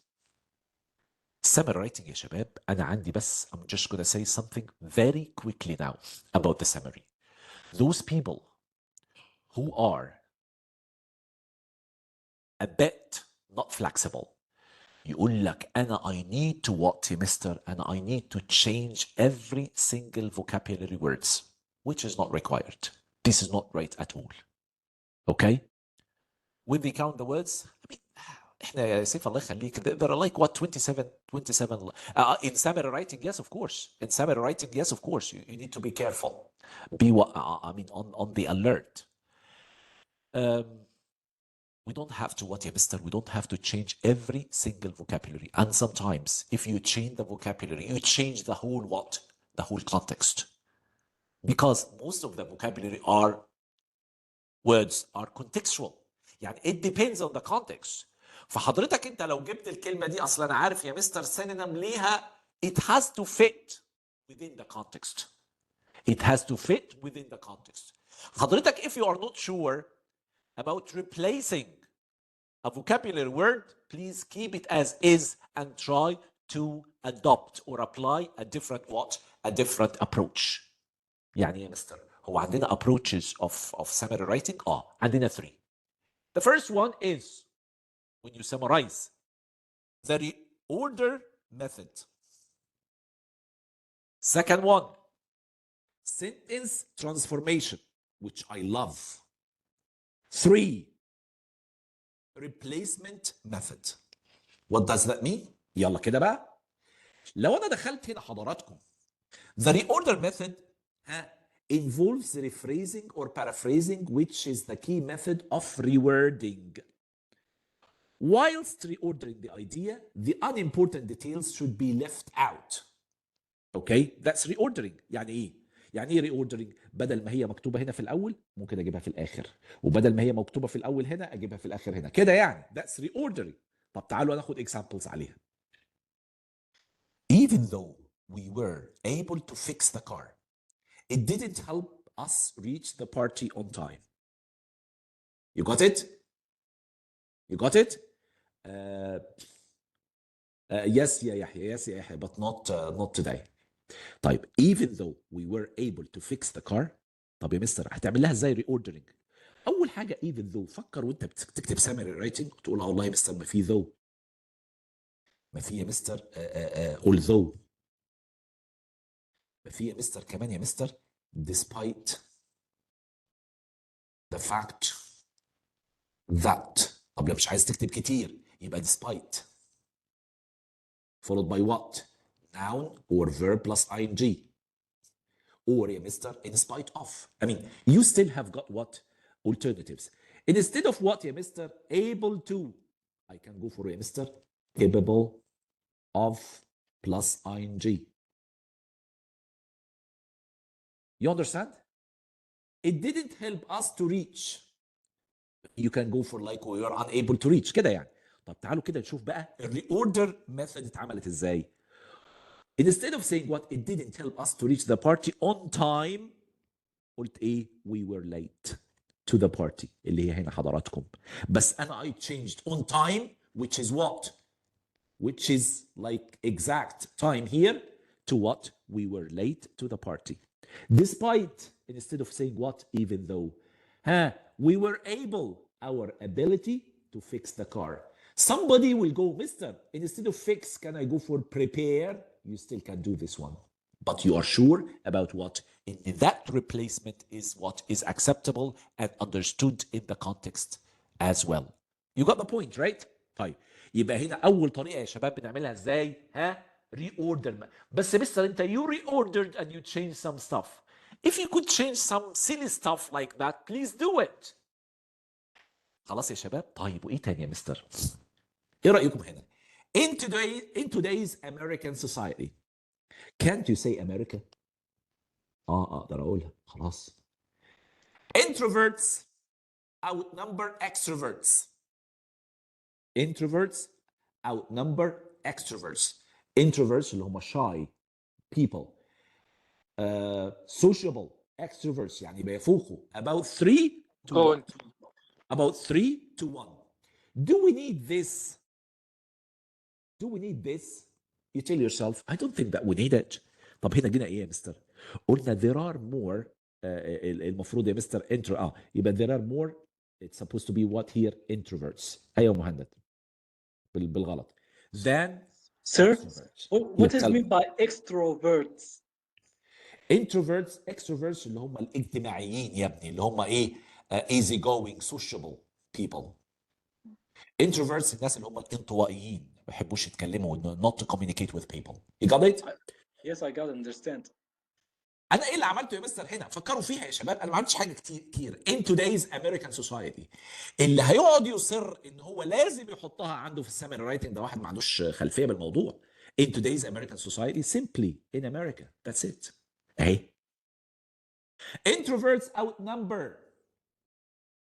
Summary writing يا شباب أنا عندي بس I'm just gonna say something very quickly now about the summary. Those people who are a bit not flexible يقول لك أنا I need to what Mr. and I need to change every single vocabulary words which is not required. This is not right at all. Okay? When they count the words, I mean, احنا يا سيف الله يخليك there are like what 27 in summary writing, yes of course. In summary writing, yes of course. You need to be careful. Be on the alert. We don't have to we don't have to change every single vocabulary. And sometimes if you change the vocabulary, you change the whole what? The whole context. Because most of the vocabulary words are contextual. يعني it depends on the context. فحضرتك انت لو جبت الكلمه دي، اصلا انا عارف يا مستر سينونيم ليها it has to fit within the context. It has to fit within the context. حضرتك if you are not sure about replacing a vocabulary word, please keep it as is and try to adopt or apply a different what? A different approach. يعني يا مستر هو عندنا approaches of summary writing؟ عندنا 3. The first one is when you summarize, the reorder method. Second one, sentence transformation, which I love. 3, replacement method. What does that mean? يلا كده بقى. لو انا دخلت هنا حضراتكم the reorder method involves rephrasing or paraphrasing, which is the key method of rewording. Whilst reordering the idea, the unimportant details should be left out. Okay, that's reordering. يعني ايه؟ يعني ايه reordering؟ بدل ما هي مكتوبة هنا في الأول ممكن أجيبها في الآخر، وبدل ما هي مكتوبة في الأول هنا أجيبها في الآخر هنا، كده يعني that's reordering. طب تعالوا ناخد examples عليها. Even though we were able to fix the car, it didn't help us reach the party on time. You got it? You got it? Yes, يا يحيى. Yes, يا يحيى, but not today. طيب even though we were able to fix the car. طب يا مستر هتعمل لها ازاي reordering؟ اول حاجه even though، فكر وانت بتكتب summary writing تقول والله يا مستر ما في though، ما في يا مستر although، ما في يا مستر كمان يا مستر despite the fact that. طب لو مش عايز تكتب كتير يبقى despite followed by what? Noun or verb plus ing. Or يا مستر in spite of. I mean you still have got what? Alternatives. Instead of what يا مستر able to, I can go for يا مستر capable of plus ing. You understand? It didn't help us to reach. You can go for like we are unable to reach كده يعني. طب تعالوا كده نشوف بقى الريوردر ميثود اتعملت ازاي. Instead of saying what it didn't help us to reach the party on time, قلت ايه we were late to the party اللي هي هنا حضراتكم. بس انا I changed on time which is what? Which is like exact time here to what? We were late to the party. Despite, instead of saying what? Even though. We were able, our ability to fix the car. Somebody will go, mister, instead of fix, can I go for prepare? You still can do this one. But you are sure about what? In that replacement is what is acceptable and understood in the context as well. You got the point, right? طيب يبقى هنا أول طريقة يا شباب بنعملها ازاي؟ reorder. بس مستر انت you reordered and you changed some stuff. If you could change some silly stuff like that, please do it. خلاص يا شباب. طيب وايه تاني يا مستر؟ ايه رأيكم هنا؟ In today's American society, can't you say America؟ اقدر اقولها خلاص. Introverts outnumber extroverts. Introverts outnumber extroverts. Introverts اللي هم shy people. Sociable extroverts يعني بيفوقوا about 3 to 1. About 3 to 1. Do we need this? Do we need this? You tell yourself, I don't think that we need it. طب هنا جينا ايه يا مستر؟ قلنا there are more المفروض يا مستر يبقى there are more, it's supposed to be what here? Introverts. ايوه مهند بالغلط. Then Sir, extroverts. what is meant by extroverts? Introverts, extroverts اللي هم الاجتماعيين يا ابني، اللي هم ايه؟ easy going, sociable people. Introverts الناس اللي هم الانطوائيين ما بيحبوش يتكلموا not to communicate with people. You got it? Yes, I got it, understand. انا ايه اللي عملته يا مستر هنا؟ فكروا فيها يا شباب، انا ما عملتش حاجه كتير. In today's American society اللي هيقعد يصر ان هو لازم يحطها عنده في السامري رايتنج ده واحد ما عندوش خلفيه بالموضوع. In today's American society, simply in America. That's it. اهي. Introverts outnumber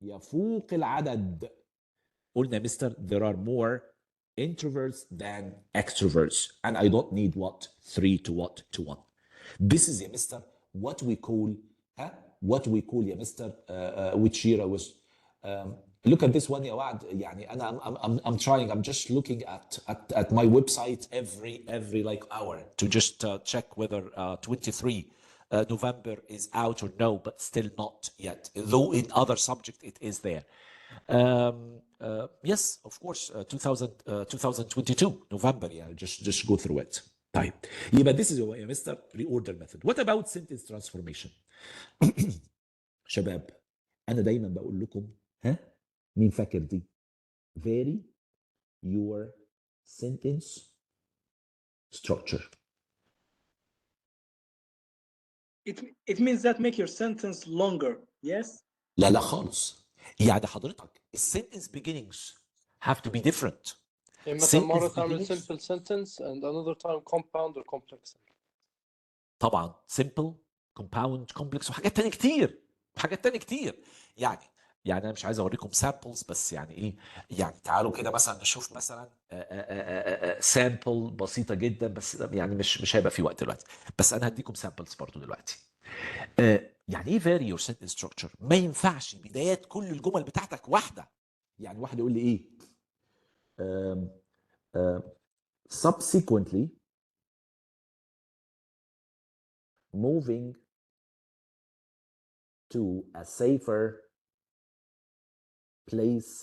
يفوق العدد قلنا يا مستر there are more introverts than extroverts and I don't need what 3 to what to 1. This is يا مستر what we call what we call يا مستر which year I was look at this one يا وعد. يعني انا I'm trying, I'm just looking at my website every like hour to just check whether 23 November is out or no, but still not yet, though in other subject it is there. Yes, of course, 2022 November. Yeah, just go through it. طيب يبقى this is يا مستر reorder method. What about sentence transformation? شباب انا دايما بقول لكم مين فاكر دي؟ vary your sentence structure. It means that make your sentence longer. Yes. لا خالص. يعني حضرتك السنتنس beginnings have to be different. يعني مثلا مرة Sentence تعمل beginnings. simple sentence and another time compound or complex. طبعا simple compound complex وحاجات تانية كتير. يعني انا مش عايز اوريكم samples، بس يعني ايه، يعني تعالوا كده مثلا نشوف مثلا sample بسيطه جدا، بس يعني مش هيبقى في وقت دلوقتي، بس انا هديكم samples برضو دلوقتي. يعني ايه vary your sentence structure؟ ما ينفعش بدايات كل الجمل بتاعتك واحده. يعني واحد يقول لي ايه subsequently moving to a safer place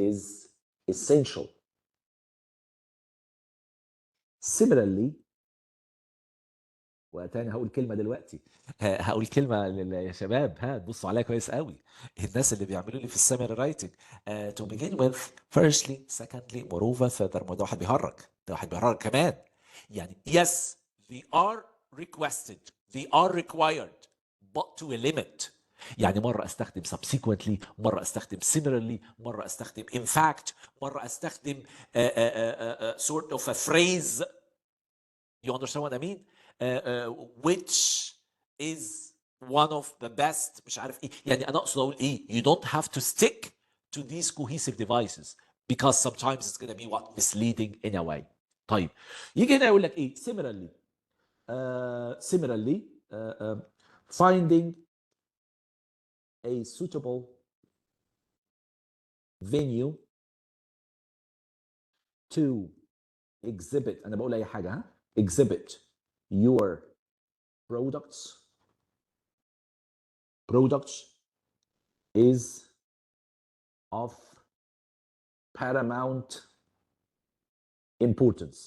is essential. Similarly، وتاني هقول كلمة دلوقتي، هقول كلمة يا شباب، تبصوا عليها كويس قوي، الناس اللي بيعملوا لي في السمري رايتنج. to begin with, firstly, secondly, moreover, furthermore. ده واحد بيهرج كمان. يعني yes, they are requested, they are required, but to a limit. يعني مرة استخدم subsequently، مرة استخدم similarly، مرة استخدم in fact، مرة استخدم sort of a phrase. You understand what I mean? Which is one of the best. مش عارف ايه، يعني انا اقصد اقول ايه، you don't have to stick to these cohesive devices because sometimes it's going to be what misleading in a way. طيب يجي هنا يقول لك ايه similarly finding a suitable venue to exhibit. انا بقول اي حاجه exhibit your products is of paramount importance.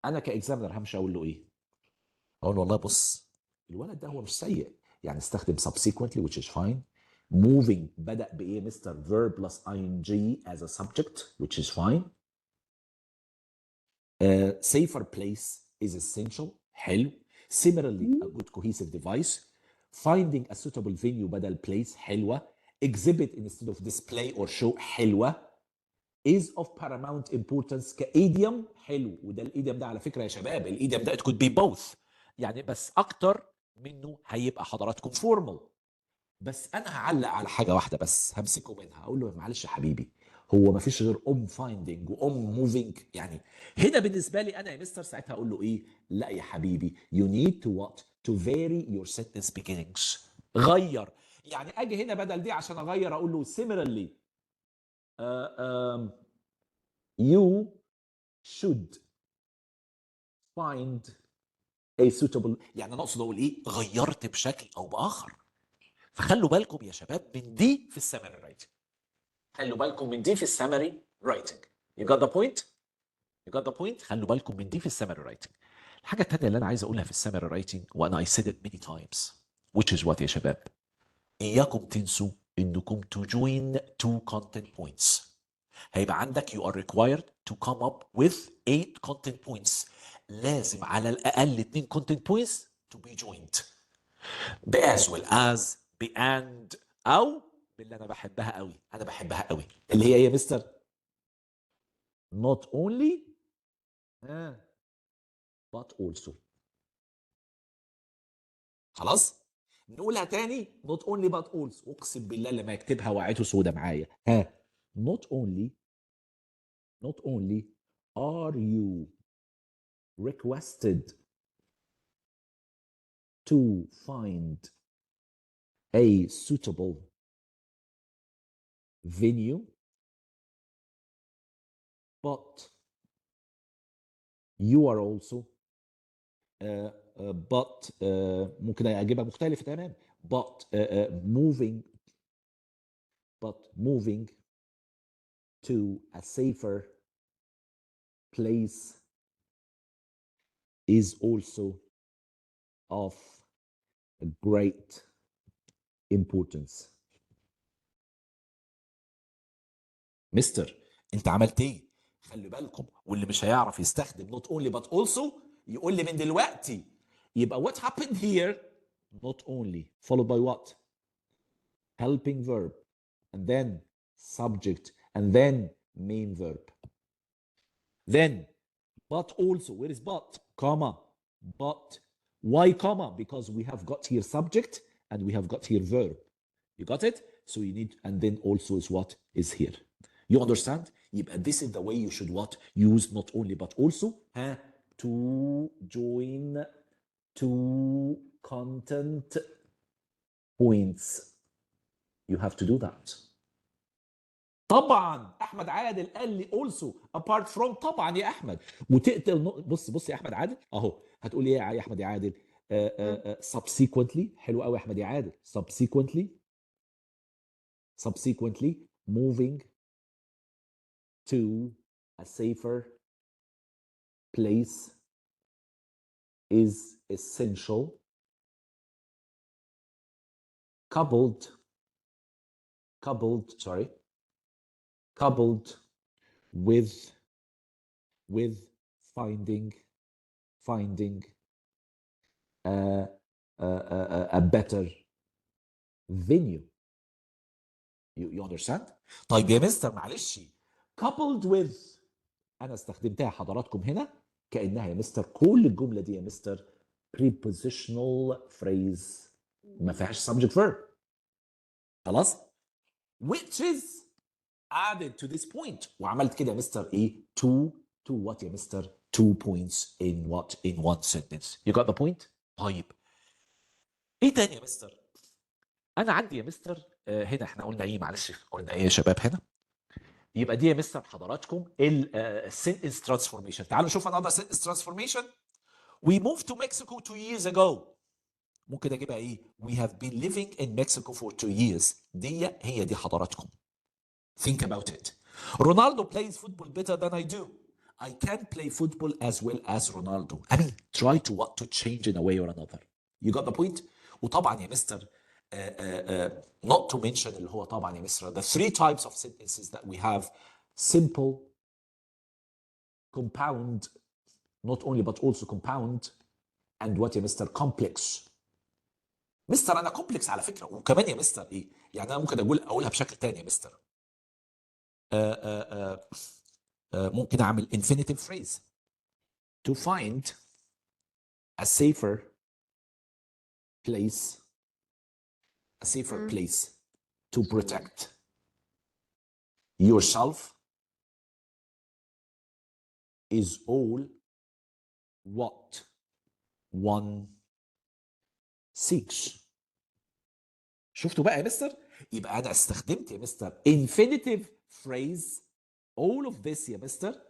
انا كاكزامنر همشي اقول له ايه؟ اقول له والله بص، الولد ده هو مش سيء، يعني استخدم subsequently which is fine. moving بدأ بايه مستر؟ verb plus ing as a subject which is fine. safer place is essential، حلو. similarly a good cohesive device. finding a suitable venue بدل place، حلوة. exhibit instead of display or show، حلوة. is of paramount importance كايديوم، حلو. وده الايديوم ده على فكرة يا شباب، الايديوم ده it could be both، يعني بس اكتر منه هيبقى حضراتكم formal. بس انا هعلق على حاجه واحده بس، همسكه منها اقول له معلش يا حبيبي، هو ما فيش غير فايندينج موفينج. يعني هنا بالنسبه لي انا يا مستر ساعتها اقول له ايه؟ لا يا حبيبي you need to what to vary your sentence beginnings. غير، يعني اجي هنا بدل دي عشان اغير اقول له similarly you should find a suitable. يعني انا اقصد اقول ايه؟ غيرت بشكل او باخر. فخلوا بالكم يا شباب من دي في السمري رايتنج، خلوا بالكم من دي في السمري رايتنج. You got the point? You got the point؟ خلوا بالكم من دي في السمري رايتنج. الحاجة التانية اللي أنا عايز أقولها في السمري رايتنج، وأنا I said it many times, which is what يا شباب؟ إياكم تنسوا إنكم to join two content points. هيبقى عندك you are required to come up with 8 content points. لازم على الأقل 2 content points to be joined. as well as and او باللي انا بحبها قوي اللي هي يا مستر not only but also. خلاص نقولها تاني not only but also. اقسم بالله لما يكتبها وقعته سودة معايا. ها not only are you requested to find a suitable venue, but you are also ممكن اجيبها مختلفة تمام. but moving to a safer place is also of great importance. مستر انت عملت ايه؟ خلي بالكم، واللي مش هيعرف يستخدم not only but also يقول لي من دلوقتي. يبقى what happened here not only followed by what? Helping verb and then subject and then main verb. Then but also, where is but? Comma. But why comma? Because we have got here subject and we have got here verb. You got it? So you need, and then also is what is here. You understand? يبقى this is the way you should what? Use not only but also to join two content points. You have to do that. طبعا احمد عادل قال لي also apart from. طبعا يا احمد. وتقتل بص يا احمد عادل اهو. هتقول ايه يا احمد يا عادل؟ subsequently. حلو قوي يا احمد يا عادل. subsequently moving to a safer place is essential, coupled with finding a better venue. You understand? طيب يا مستر معلش coupled with انا استخدمتها حضراتكم هنا كانها يا مستر كل الجمله دي يا مستر prepositional phrase ما فيهاش subject verb. خلاص؟ which is added to this point. وعملت كده يا مستر ايه؟ to what يا مستر؟ 2 points in what? in one sentence. You got the point? طيب ايه تاني يا مستر؟ انا عندي يا مستر هنا احنا قلنا ايه؟ معلش قلنا ايه يا شباب هنا؟ يبقى دي يا مستر حضراتكم السنتنس ترانسفورميشن. تعالوا نشوف another sentence transformation. We moved to Mexico 2 years ago. ممكن اجيبها ايه؟ We have been living in Mexico for 2 years. هي دي حضراتكم. Think about it. Ronaldo plays football better than I do. I can't play football as well as Ronaldo. I mean, try to change in a way or another. You got the point? وطبعا يا مستر not to mention اللي هو طبعا يا مستر the 3 types of sentences that we have: simple, compound, not only but also compound, and what يا مستر complex. مستر انا complex على فكره. وكمان يا مستر ايه؟ يعني انا ممكن اقولها بشكل تاني يا مستر. ممكن اعمل infinitive phrase to find a safer place to protect yourself is all what one seeks. شفتوا بقى يا مستر؟ يبقى انا استخدمت يا مستر infinitive phrase. all of this يا مستر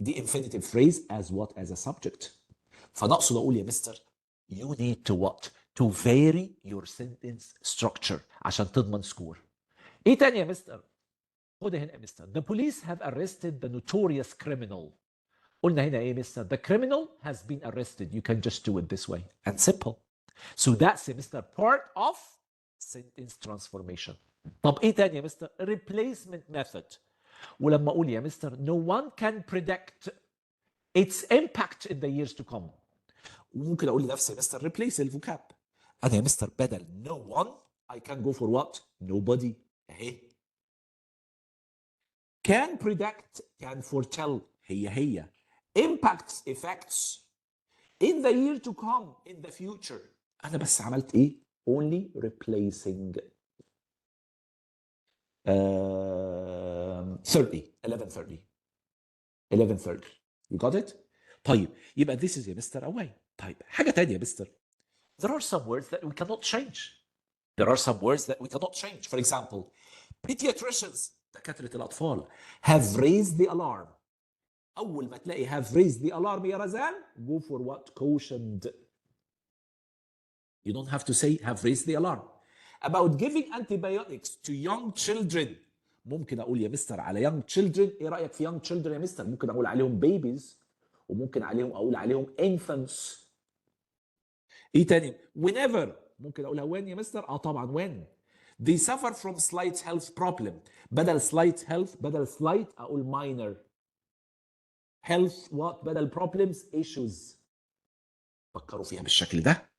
دي infinitive phrase as what? as a subject. فانا اقصد اقول يا مستر you need to what? to vary your sentence structure عشان تضمن سكور. ايه تاني يا مستر؟ خد هنا يا مستر. The police have arrested the notorious criminal. قلنا هنا ايه يا مستر؟ The criminal has been arrested. You can just do it this way and simple. So that's يا مستر part of sentence transformation. طب ايه تاني يا مستر؟ replacement method. ولما اقول يا مستر no one can predict its impact in the years to come. وممكن اقول لنفسي يا مستر replace الفوكاب. انا يا مستر بدل no one I can go for what? nobody. اهي. can predict can foretell هي impacts effects in the year to come in the future. انا بس عملت ايه؟ only replacing 30 11:30 you got it. طيب يبقى this is يا مستر away. طيب حاجه تانية يا مستر, there are some words that we cannot change. There are some words that we cannot change. For example, pediatricians, دكاترة الأطفال, have raised the alarm. أول ما تلاقي have raised the alarm يا رزان, go for what? Cautioned. You don't have to say have raised the alarm. About giving antibiotics to young children, ممكن أقول يا مستر على young children, إيه رأيك في young children يا مستر؟ ممكن أقول عليهم babies, وممكن أقول عليهم infants. إيه تاني؟ Whenever, ممكن أقولها when يا مستر؟ طبعا when. They suffer from slight health problem. بدل slight health, بدل slight أقول minor. Health what? بدل problems issues. فكروا فيها بالشكل ده.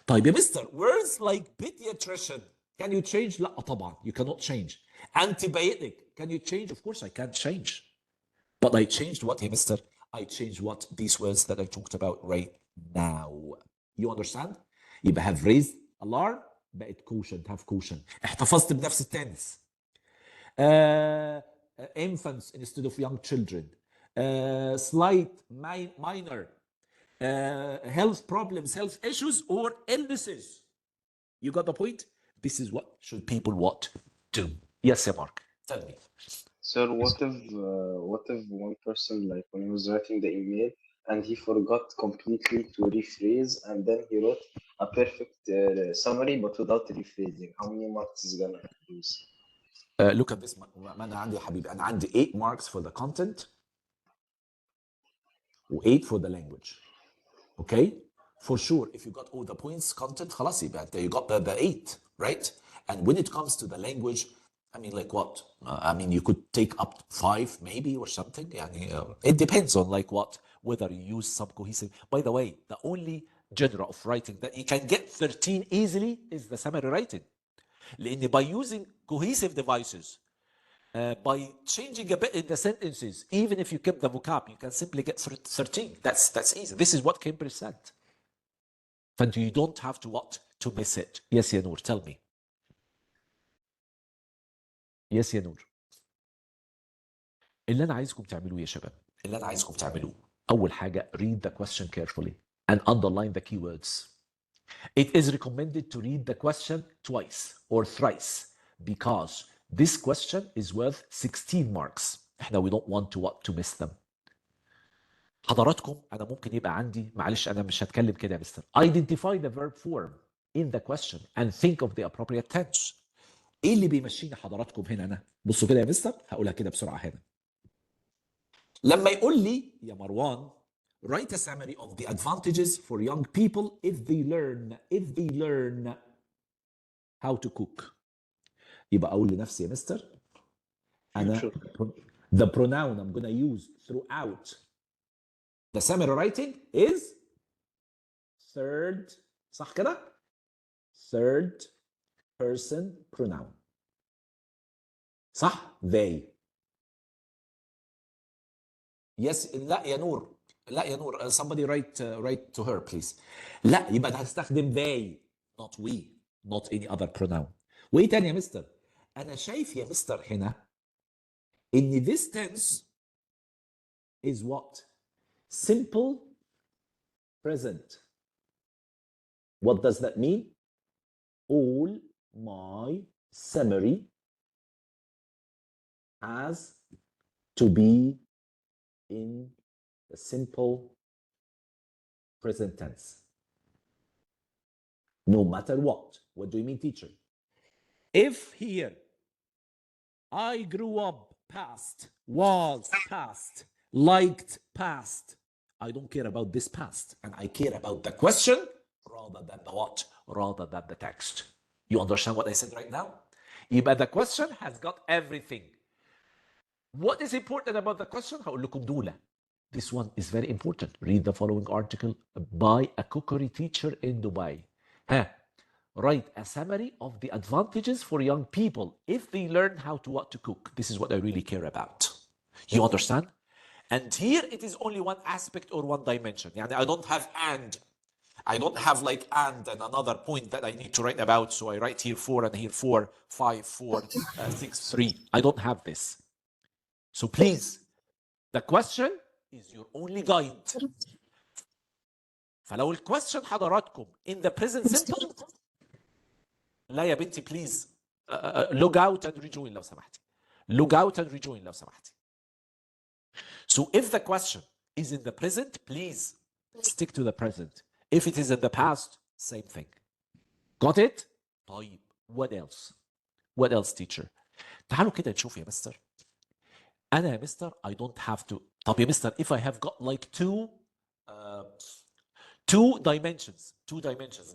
طيب يا مستر, words like pediatrician, can you change? لا طبعا, you cannot change. Antibiotic, can you change? Of course I can't change. But I changed what يا مستر? I changed what? These words that I talked about right now. You understand? يبقى have raised alarm بقت caution, have caution. احتفظت بنفس التنس. Infants instead of young children. Slight, minor. Health problems, health issues, or illnesses. You got the point? This is what should people what do. Yes, Mark, tell me. Sir, what if one person, like when he was writing the email and he forgot completely to rephrase, and then he wrote a perfect summary but without rephrasing? How many marks is gonna lose? Look at this. ما أنا عندي يا حبيبي, أنا عندي 8 marks for the content و 8 for the language. Okay? For sure, if you got all the points, content, خلاص يبقى you got the 8, right? And when it comes to the language, I mean, like what? I mean, you could take up to 5 maybe or something. It depends on like what, whether you use some cohesive. By the way, the only genre of writing that you can get 13 easily is the summary writing. لأن by using cohesive devices, by changing a bit in the sentences, even if you keep the vocab, you can simply get 13. That's easy. This is what Cambridge said. And you don't have to what? To miss it. Yes, يا نور, tell me. Yes, يا نور. اللي أنا عايزكم تعملوه يا شباب, اللي أنا عايزكم تعملوه, أول حاجة, read the question carefully and underline the keywords. It is recommended to read the question twice or thrice because this question is worth 16 marks. احنا we don't want to what? To miss them. حضراتكم أنا ممكن يبقى عندي, معلش أنا مش هتكلم كده يا مستر. Identify the verb form in the question and think of the appropriate tense. إيه اللي بيمشيني حضراتكم هنا؟ أنا بصوا كده يا مستر, هقولها كده بسرعة هنا. لما يقول لي يا مروان, write a summary of the advantages for young people if they learn how to cook. يبقى أقول لنفسي يا مستر, أنا the pronoun I'm gonna use throughout the summary writing is third, صح كده? Third person pronoun. صح? They. Yes, لا يا نور, لا يا نور, somebody write to her please. لا, يبقى هستخدم they, not we, not any other pronoun. وايه تاني يا مستر؟ انا شايف يا مستر هنا ان this tense is what? Simple present. What does that mean? All my summary has to be in the simple present tense. No matter what. What do you mean, teacher? If here I grew up past, was past, liked past, I don't care about this past, and I care about the question rather than the what, rather than the text. You understand what I said right now? يبقى the question has got everything. What is important about the question? هقول لكم دولة. This one is very important. Read the following article by a cookery teacher in Dubai. Write a summary of the advantages for young people if they learn how to what to cook. This is what I really care about. You understand? And here it is only one aspect or one dimension. يعني I don't have and. I don't have like and another point that I need to write about. So I write here 4 and here 4, 5, 4, 6, 3. I don't have this. So please, the question is your only guide. فلو الكويستشن حضراتكم in the present simple لا يا بنتي please log out and rejoin لو سمحتي. Log out and rejoin لو سمحتي. So if the question is in the present, please stick to the present. If it is in the past, same thing. Got it? طيب what else? What else teacher? تعالوا كده نشوف يا مستر. أنا يا مستر I don't have to. طب يا مستر if I have got like two dimensions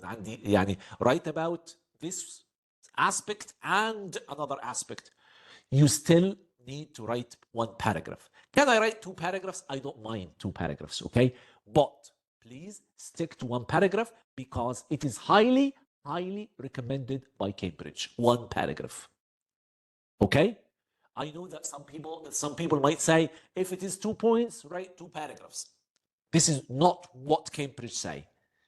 عندي يعني write about this aspect and another aspect. You still need to write one paragraph. Can I write 2 paragraphs? I don't mind 2 paragraphs, okay? But please stick to 1 paragraph because it is highly recommended by Cambridge. 1 paragraph. Okay? I know that some people might say, if it is 2 points, write 2 paragraphs. This is not what Cambridge say.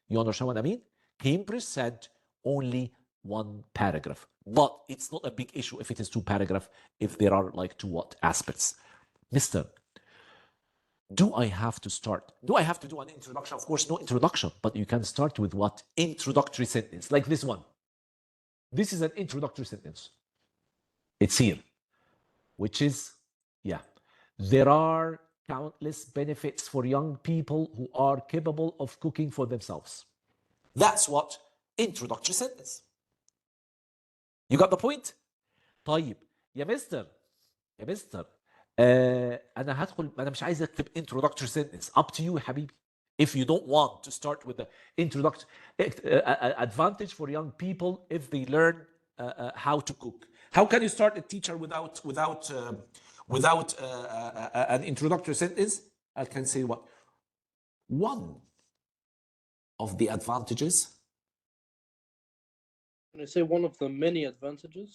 You understand what I mean? Cambridge said only 1 paragraph. But it's not a big issue if it is 2 paragraphs, if there are like 2 aspects. Mister, do I have to start? Do I have to do an introduction? Of course, no introduction, but you can start with what? Introductory sentence, like this one. This is an introductory sentence. It's here, which is, yeah, there are countless benefits for young people who are capable of cooking for themselves. That's what introductory sentence. You got the point? طيب يا مستر انا مش عايز اكتب introductory sentence. Up to you يا حبيبي. If you don't want to start with the introduction, advantage for young people if they learn how to cook. How can you start a teacher without an introductory sentence? I can say what? One of the advantages. Can I say one of the many advantages?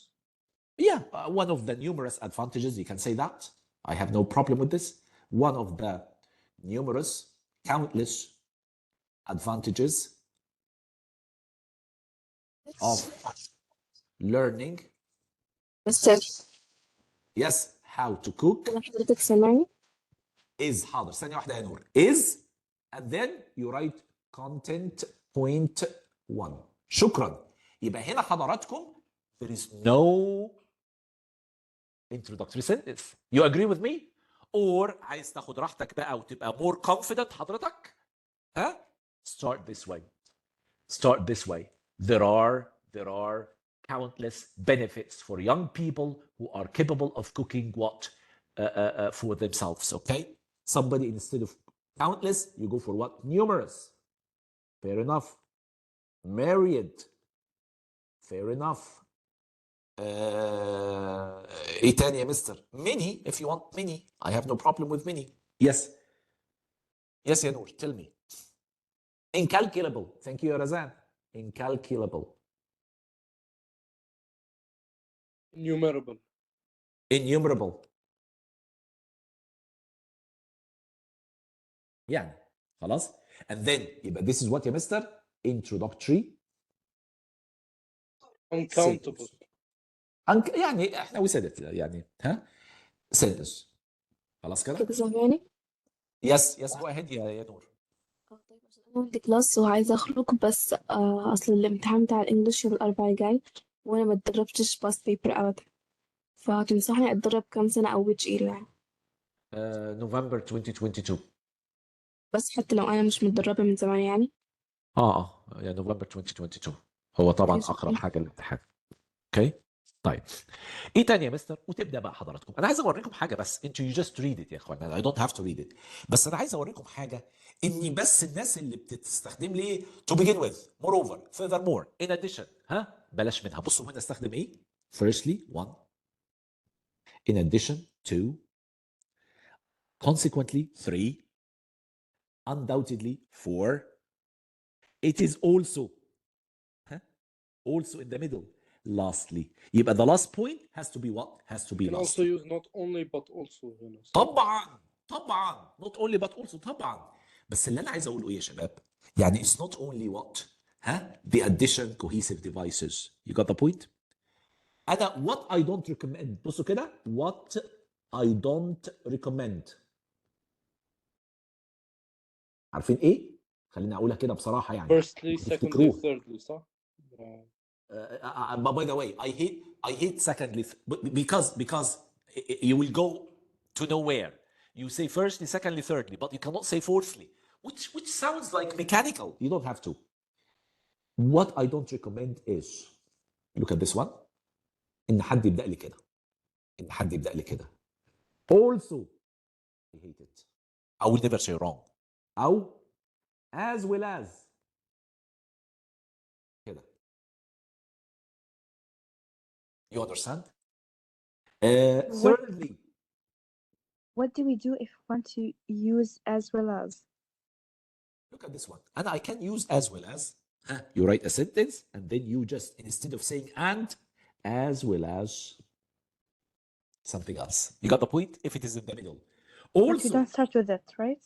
Yeah, one of the numerous advantages, you can say that. I have no problem with this. One of the numerous, countless advantages of learning. Yes, how to cook. Is حاضر ثانية واحدة يا نور. Is and then you write content point 1. شكرا. يبقى هنا حضراتكم there is no introductory sentence. You agree with me? Or عايز تاخد راحتك بقى وتبقى more confident حضرتك؟ ها؟ Start this way. Start this way. There are countless benefits for young people who are capable of cooking what for themselves. Okay? Somebody instead of countless, you go for what? Numerous. Fair enough. Myriad. Fair enough. ايه تاني يا مستر؟ many if you want many. I have no problem with many. Yes. Yes يا نور. Tell me. Incalculable. Thank you يا رزان. Incalculable. Innumerable. Innumerable. يعني خلاص. And then يبقى this is what يا مستر؟ Introductory. Uncountable. يعني احنا we said it يعني ها sentence. خلاص كده؟ Yes go ahead يا نور. طيب عشان انا عندي كلاس وعايزه اخرج بس اصل الامتحان بتاع الانجليش يوم الاربعاء الجاي وانا ما اتدربتش باس بيبر ابدا فتنصحني اتدرب كام سنه او which year يعني November 2022. بس حتى لو انا مش متدربه من زمان يعني يا November 2022 هو طبعا اقرب حاجه للامتحان. اوكي طيب ايه تاني يا مستر؟ وتبدا بقى حضراتكم. انا عايز اوريكم حاجه بس انتوا you just read it يا اخوانا. I don't have to read it. بس انا عايز اوريكم حاجه اني بس الناس اللي بتستخدم لي ايه to begin with moreover furthermore in addition ها بلاش منها. بصوا هنا استخدم ايه؟ firstly 1 in addition 2 consequently 3 undoubtedly 4 it is also also in the middle lastly. يبقى the last point has to be what? Has to be You can last. also use not only but also. طبعا not only but also طبعا. بس اللي انا عايز اقوله ايه يا شباب؟ يعني it's not only what the addition cohesive devices. You got the point? انا what I don't recommend. بصوا كده what I don't recommend. عارفين ايه؟ خليني اقولها كده بصراحه يعني. Firstly, secondly, تفتكروه. thirdly, صح؟ By the way, I hate secondly because you will go to nowhere. You say firstly, secondly, thirdly, but you cannot say fourthly, which sounds like mechanical. You don't have to. What I don't recommend is, look at this one. إن حد يبدأ لي كده. إن حد يبدأ لي كده. Also, I hate it. I will never say wrong. أو as well as. كده. You understand? Thirdly, What do we do if we want to use as well as? look at this one. And I can use as well as. You write a sentence and then you just, instead of saying and, as well as something else. You got the point? If it is in the middle. But we Also, don't start with it, right?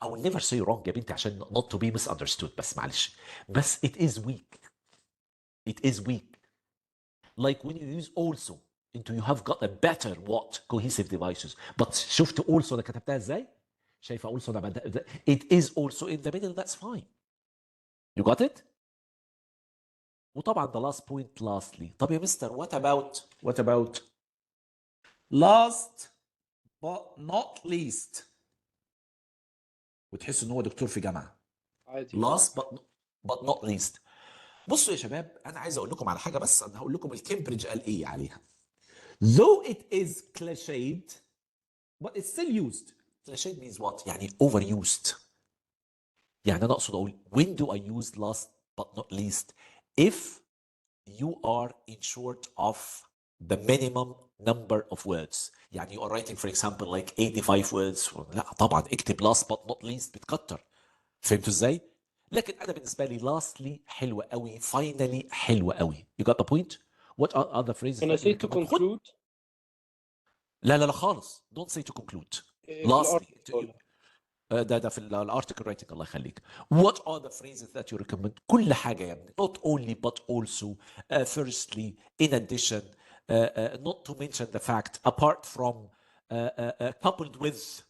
I will never say wrong يا بنتي عشان not to be misunderstood. بس معلش. بس it is weak. It is weak. Like when you use also into you have got a better what cohesive devices. But شفت also انا كتبتها ازاي؟ شايفه also انا بدأ it is also in the middle. That's fine. You got it? وطبعا the last point lastly. طب يا مستر what about last but not least. وتحس ان هو دكتور في جامعه. عادي. last but not least. بصوا يا شباب انا عايز اقول لكم على حاجه بس انا هقول لكم الكامبريدج قال ايه عليها. Though it is cliched but it's still used. Cliched means what؟ يعني overused. يعني انا اقصد اقول when do I use last but not least if you are in short of the minimum number of words. يعني you are writing for example like 85 words. لا طبعا اكتب last but not least بتكتر. فهمتوا ازاي؟ لكن انا بالنسبه لي lastly حلوه قوي. finally حلوه قوي. You got the point? What are other phrases? Can I say to conclude? لا خالص. Don't say to conclude. في lastly الارتكل. ده في الارتكل رايتنج. الله يخليك. What are the phrases that you recommend? كل حاجه يا ابني. Not only but also, firstly, in addition, not to mention the fact, apart from, coupled with.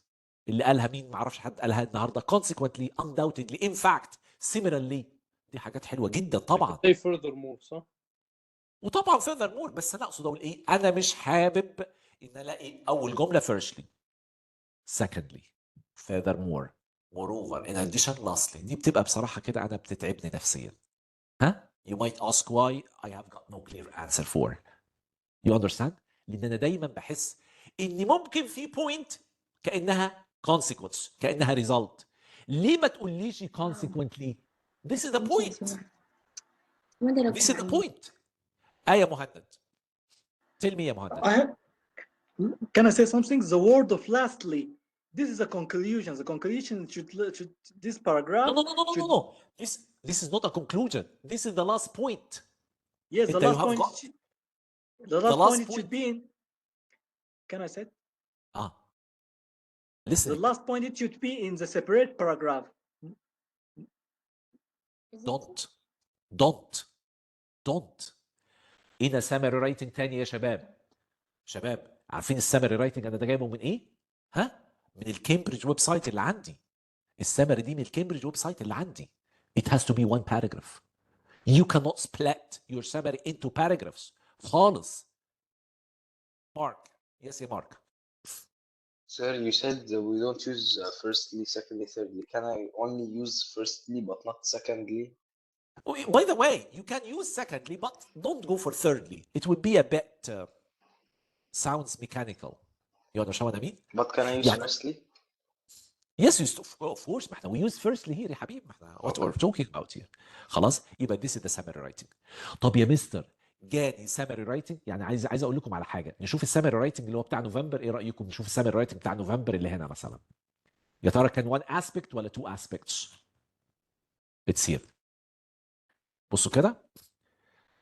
اللي قالها مين؟ ما اعرفش حد قالها النهارده. Consequently, undoubtedly, in fact, similarly. دي حاجات حلوه جدا طبعا. Say furthermore صح؟ وطبعا furthermore. بس انا اقصد اقول ايه؟ انا مش حابب ان الاقي اول جمله firstly, secondly, furthermore, moreover, in addition, lastly. دي بتبقى بصراحه كده انا بتتعبني نفسيا. You might ask why. I have got no clear answer for. You understand? لان انا دايما بحس ان ممكن في point كانها consequence, كانها result. ليه ما تقوليش consequently? This is the point. This is the point. يا مهند. Tell me يا مهند. Can I say something? The word of lastly. This is a conclusion. The conclusion should this paragraph. No. This is not a conclusion. This is the last point. Yes, the last point. The last point point should be in. Can I say? Listen. The last point it should be in the separate paragraph. Don't. هنا summary writing تاني يا شباب عارفين السامري رايتنج انا ده جايبه من ايه؟ من الكامبريدج ويب سايت اللي عندي. السامري دي من الكامبريدج ويب سايت اللي عندي. It has to be one paragraph. You cannot split your summary into paragraphs خالص. Mark. Yes, Mark. Sir, you said we don't use firstly, secondly, thirdly. Can I only use firstly but not secondly? By the way, you can use secondly, but don't go for thirdly. It would be a bit sounds mechanical. You understand what I mean? But can I use firstly? Yes, of course. ما احنا we use firstly here يا حبيبي. ما احنا what we're talking about here. خلاص يبقى this is the summary writing. طب يا مستر جاني summary writing. يعني عايز اقول لكم على حاجه. نشوف السامري رايتنج اللي هو بتاع نوفمبر. ايه رايكم نشوف السامري رايتنج بتاع نوفمبر اللي هنا مثلا؟ يا ترى كان one aspect ولا two aspects؟ It's here. بصوا كده.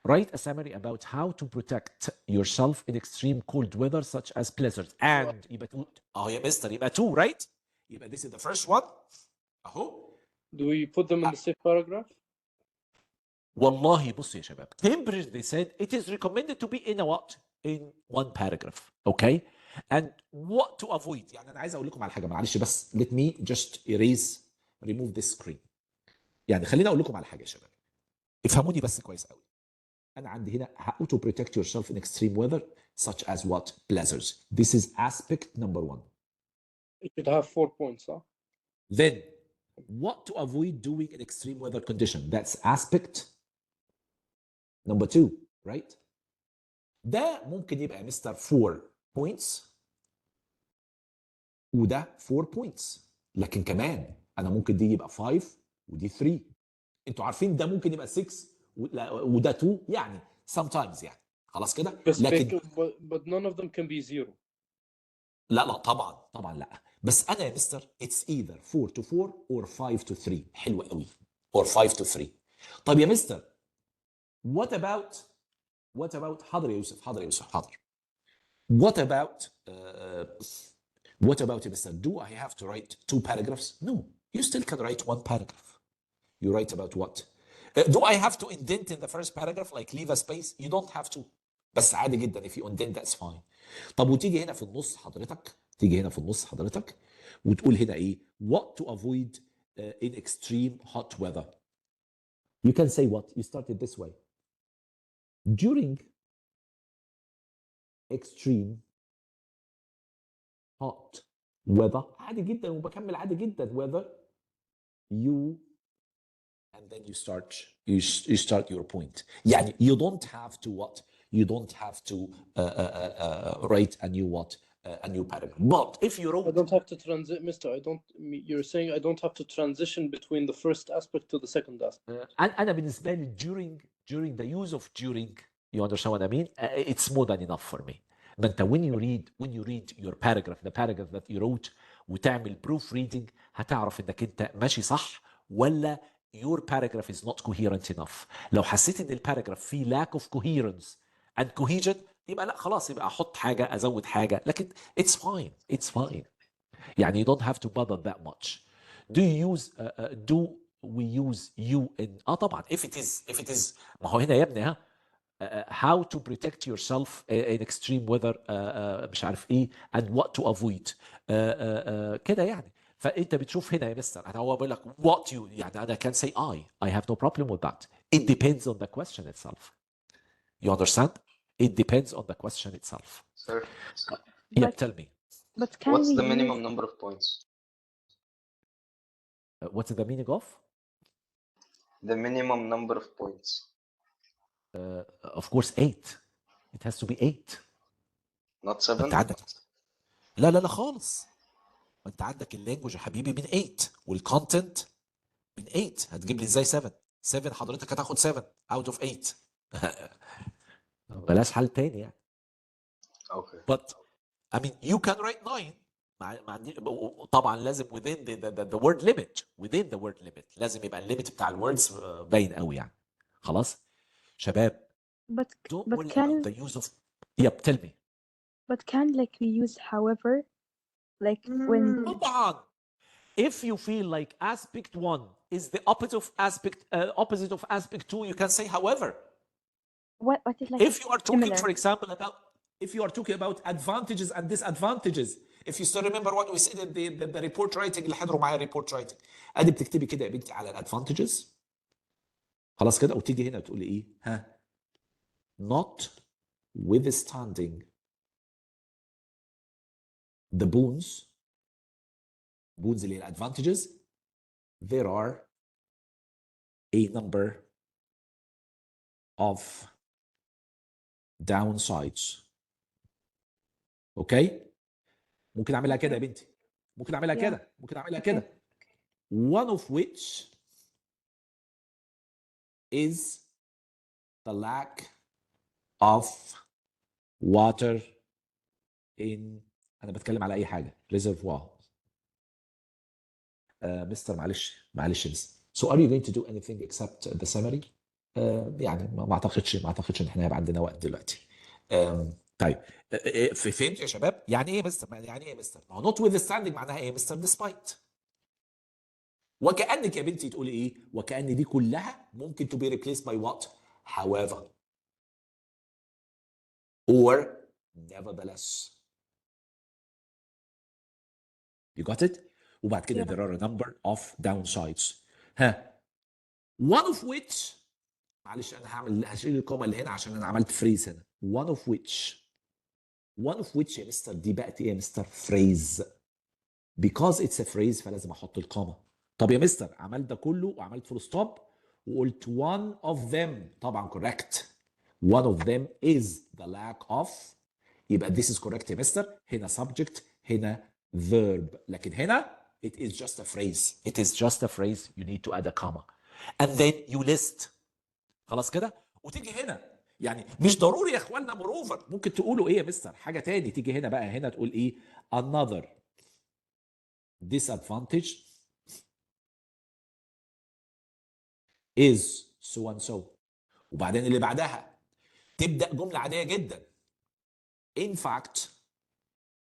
Write a summary about how to protect yourself in extreme cold weather such as blizzards. And يبقى two. يا مستر يبقى two, right? يبقى this is the first one اهو. Do we put them in the same paragraph? والله بص يا شباب, Cambridge they said it is recommended to be in a what? In one paragraph. Okay? And what to avoid. يعني انا عايز اقول لكم على حاجه, معلش بس let me just remove this screen. يعني خليني اقول لكم على حاجه يا شباب, افهموني بس كويس قوي. انا عندي هنا how to protect yourself in extreme weather such as what? Blizzards. This is aspect number 1. It should have 4 points, huh? Then what to avoid doing in extreme weather condition. That's aspect number 2, right? ده ممكن يبقى مستر 4 points وده 4 points, لكن كمان انا ممكن دي يبقى 5 ودي 3. انتوا عارفين ده ممكن يبقى 6 وده 2, يعني sometimes يعني خلاص كده. لكن but none of them can be 0. لا طبعا لا, بس انا يا مستر it's either 4 to 4 or 5 to 3. حلو قوي, or 5 to 3. طيب يا مستر what about حاضر يا يوسف, حاضر. What about يا مستر, do I have to write 2 paragraphs? No, you still can write 1 paragraph. You write about what? Do I have to indent in the first paragraph, like leave a space? You don't have to. بس عادي جدا if you indent that's fine. طب وتيجي هنا في النص حضرتك, وتقول هنا ايه? What to avoid in extreme hot weather. You can say what? You start it this way. During extreme hot weather, عادي جدا, وبكمل عادي جدا weather, you and then you start your point. يعني you don't have to what? You don't have to write a new what? A new paragraph. But if you wrote, I don't have to transit, Mister. You're saying I don't have to transition between the first aspect to the second aspect. أنا بالنسبة لي during the use of during, you understand what I mean? It's more than enough for me. ما انت when you read your paragraph, the paragraph that you wrote, وتعمل proof reading, هتعرف انك انت ماشي صح ولا your paragraph is not coherent enough. لو حسيت ان الباراجراف فيه lack of coherence and cohesion, يبقى لا خلاص, يبقى احط حاجه ازود حاجه, لكن it's fine. يعني you don't have to bother that much. Do we use you in طبعا if it is ما هو هنا يا ابني how to protect yourself in extreme weather, مش عارف ايه, and what to avoid, كده يعني. فانت بتشوف هنا يا مستر, انا هو بقول لك what you, يعني انا can say I have no problem with that. It depends on the question itself. You understand? It depends on the question itself. Sir, Yeah, tell me. But can what's we the minimum use number of points? What's the meaning of? The minimum number of points. Of course 8. It has to be 8. Not 7? انت عندك لا خالص. انت عندك اللانجوج يا حبيبي من 8 والكونتنت من 8. هتجيب لي ازاي 7 حضرتك هتاخد 7 out of 8. بلاش حل تاني يعني. Okay. But I mean you can write 9. طبعا لازم within the word limit. Within the word limit لازم يبقى الليميت بتاع الوردز باين قوي يعني. خلاص شباب. Don't worry about the use of. Yep, tell me. But can like we use however, like when طبعا. If you feel like aspect 1 is the opposite of aspect 2, you can say however. what is like If you are talking, similar. for example, about advantages and disadvantages, if you still remember what we said in the report writing, اللي حضروا معايا report writing, ادي بتكتبي كده يا بنتي على الادفانتجز. خلاص كده, وتيجي هنا تقولي ايه؟ notwithstanding the boons اللي هي advantages, there are a number of downsides. اوكي؟ ممكن اعملها كده يا بنتي, ممكن اعملها كده, one of which is the lack of water in, انا بتكلم على اي حاجه, reservoir. مستر معلش. So are you going to do anything except the summary? يعني ما اعتقدش ان احنا هيبقى عندنا وقت دلوقتي. طيب فهمت يا شباب؟ يعني ايه يا مستر؟ يعني ايه يا مستر؟ ما هو not withstanding معناها ايه يا مستر؟ despite. وكأنك يا بنتي تقولي ايه؟ وكأن دي كلها ممكن to be replaced by what؟ however or nevertheless. You got it؟ وبعد كده Yeah. there are a number of downsides. ها one of which، معلش انا هشيل الكومه اللي هنا عشان انا عملت فريز هنا. one of which يا مستر دي بقت ايه يا مستر؟ phrase. because it's a phrase فلازم احط الكومه. طب يا مستر عملت ده كله وعملت فول ستوب وقلت one of them، طبعا correct. one of them is the lack of، يبقى this is correct يا مستر. هنا subject هنا verb، لكن هنا it is just a phrase. it is just a phrase. you need to add a comma and then you list. خلاص كده. وتيجي هنا يعني مش ضروري يا اخوانا موروفر، ممكن تقولوا ايه يا مستر؟ حاجه تاني. تيجي هنا بقى، هنا تقول ايه؟ another disadvantage is so and so. وبعدين اللي بعدها تبدا جمله عاديه جدا. in fact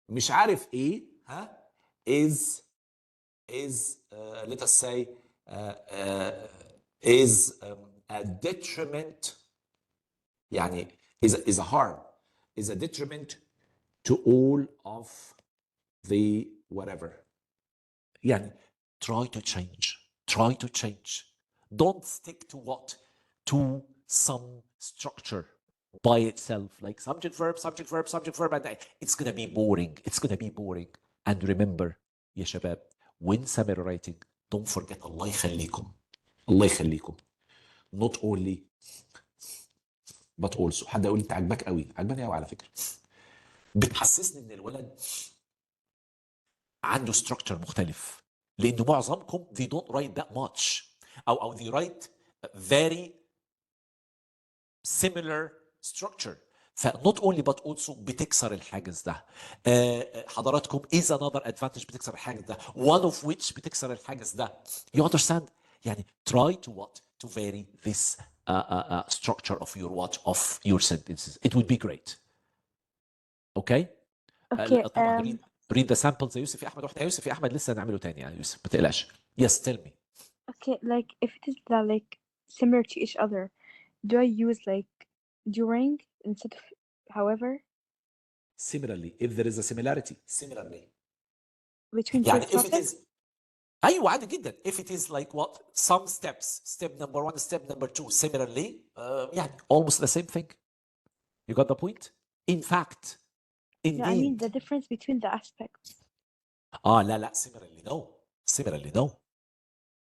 مش عارف ايه، ها is let us say is a detriment، يعني is a harm, is a detriment to all of the whatever. يعني try to change. Don't stick to what? To some structure by itself, like subject verb, and it's gonna be boring. And remember يا شباب when summarizing don't forget الله يخليكم not only but also. حد يقول لي انت عجباني قوي على فكره. بتحسسني ان الولد عنده structure مختلف، لان معظمكم they don't write that much او they write very similar structure. فنوت اونلي بات اولسو بتكسر الحاجز ده. حضراتكم is another advantage بتكسر الحاجز ده. one of which بتكسر الحاجز ده. you understand؟ يعني try to what? to vary this structure of your what? of your sentences. it would be great. okay. Okay. طبعا read the samples يا يوسف يا احمد. واحنا يا يوسف يا احمد لسه هنعمله تاني يا يوسف، ما تقلقش. yes tell me. Okay. Like if it is like similar to each other, do I use like during instead of however similarly if there is a similarity. similarly between two يعني if it topics? is ايوه عادي جدا. if it is like what? some steps. step number 1 step number 2 similarly يعني almost the same thing. you got the point? in fact indeed. No, I mean the difference between the aspects. لا similarly no.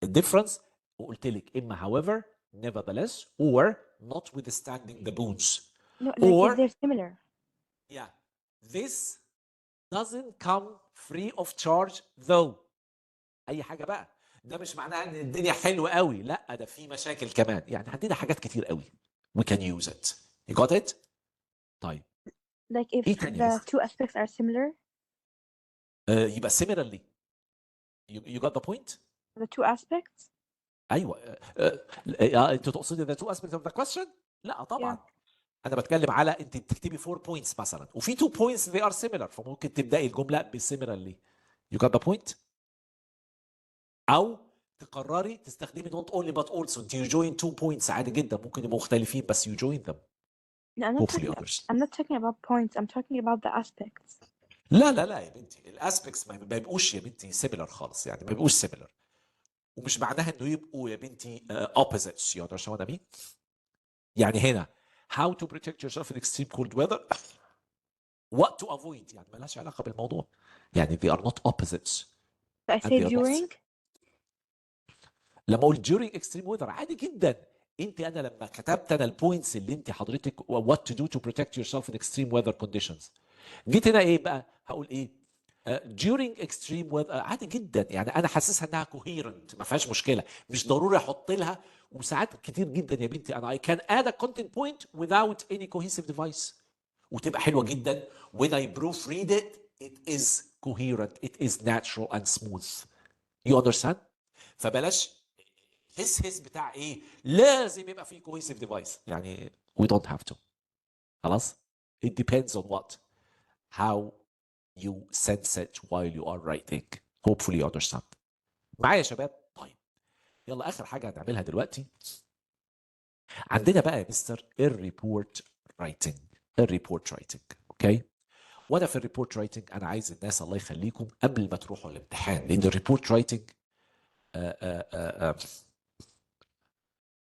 the difference وقلت لك اما however nevertheless or notwithstanding the boons. No, like or if they're similar. yeah this doesn't come free of charge though. اي حاجه بقى. ده مش معناه ان الدنيا حلوه قوي، لا ده في مشاكل كمان. يعني عندنا حاجات كتير قوي we can use it. you got it؟ طيب Like if ايه تاني the بس؟ two aspects are similar, يبقى similarly. you got the point؟ the two aspects. ايوه. انت تقصدي the two aspects of the question؟ لا طبعا. Yeah. انا بتكلم على انت بتكتبي 4 points مثلا وفي 2 points they are similar، فممكن تبداي الجمله ب similarly. you got the point؟ او تقرري تستخدمي not only but also. انت you join 2 points عادي جدا، ممكن يبقوا مختلفين بس you join them. No, hopefully others. I'm not talking about points. I'm talking about the aspects. لا يا بنتي الاسبكتس ما بيبقوش يا بنتي سيميلر خالص، يعني ما بيبقوش سيميلر. ومش معناها انه يبقوا يا بنتي opposites. you understand what I mean؟ يعني هنا how to protect yourself in extreme cold weather what to avoid يعني مالهاش علاقه بالموضوع. يعني they are not opposites. So I and say they are not. during. لما اقول during extreme weather عادي جدا. انا لما كتبت انا البوينتس اللي انت حضرتك what to do to protect yourself in extreme weather conditions، جيت هنا ايه بقى؟ هقول ايه؟ during extreme weather عادي جدا. يعني انا حاسسها انها coherent ما فيهاش مشكله، مش ضروري احط لها. وساعات كتير جدا يا بنتي انا I can add a content point without any cohesive device وتبقى حلوه جدا. when I proofread it it is coherent, it is natural and smooth. you understand؟ فبلاش هس بتاع ايه لازم يبقى فيه cohesive device. يعني we don't have to. خلاص it depends on what. how you sense it while you are writing. Hopefully you understand. معايا يا شباب؟ طيب يلا اخر حاجه هنعملها دلوقتي. عندنا بقى يا مستر الريبورت رايتنج. الريبورت رايتنج اوكي. وانا في الريبورت رايتنج انا عايز الناس الله يخليكم قبل ما تروحوا الامتحان، لان الريبورت رايتنج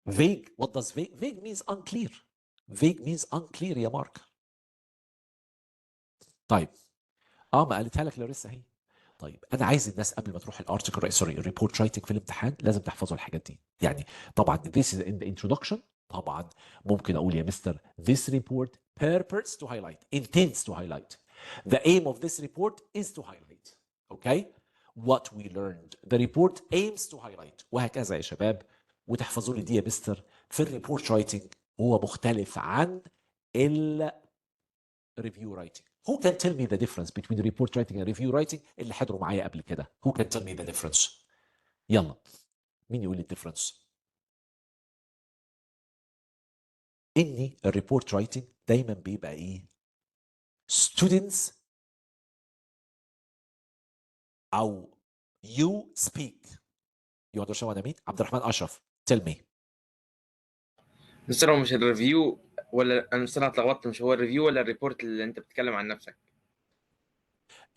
vague. What does vague? Vague means unclear. Vague means unclear يا مارك. طيب ما قالتها لك لاريسا اهي. طيب انا عايز الناس قبل ما تروح الارتكل سوري الريبورت رايتنج في الامتحان لازم تحفظوا الحاجات دي. يعني طبعا this is in the introduction. طبعا ممكن اقول يا مستر this report purports to highlight, intends to highlight. The aim of this report is to highlight. Okay? What we learned. The report aims to highlight. وهكذا يا شباب. وتحفظوا لي دي يا مستر. في الريبورت رايتنج هو مختلف عن الريفيو رايتنج. Who can tell me the difference between report writing and review writing اللي حضروا معايا قبل كده؟ Who can tell me the difference؟ يلا مين يقول لي الديفرنس؟ اني الريبورت رايتنج دايما بيبقى ايه؟ students او you speak. You understand what I mean؟ عبد الرحمن اشرف tell me. مستر هو مش الريفيو ولا انا مستر اتلخبطت، مش هو الريفيو ولا الريبورت اللي انت بتتكلم عن نفسك؟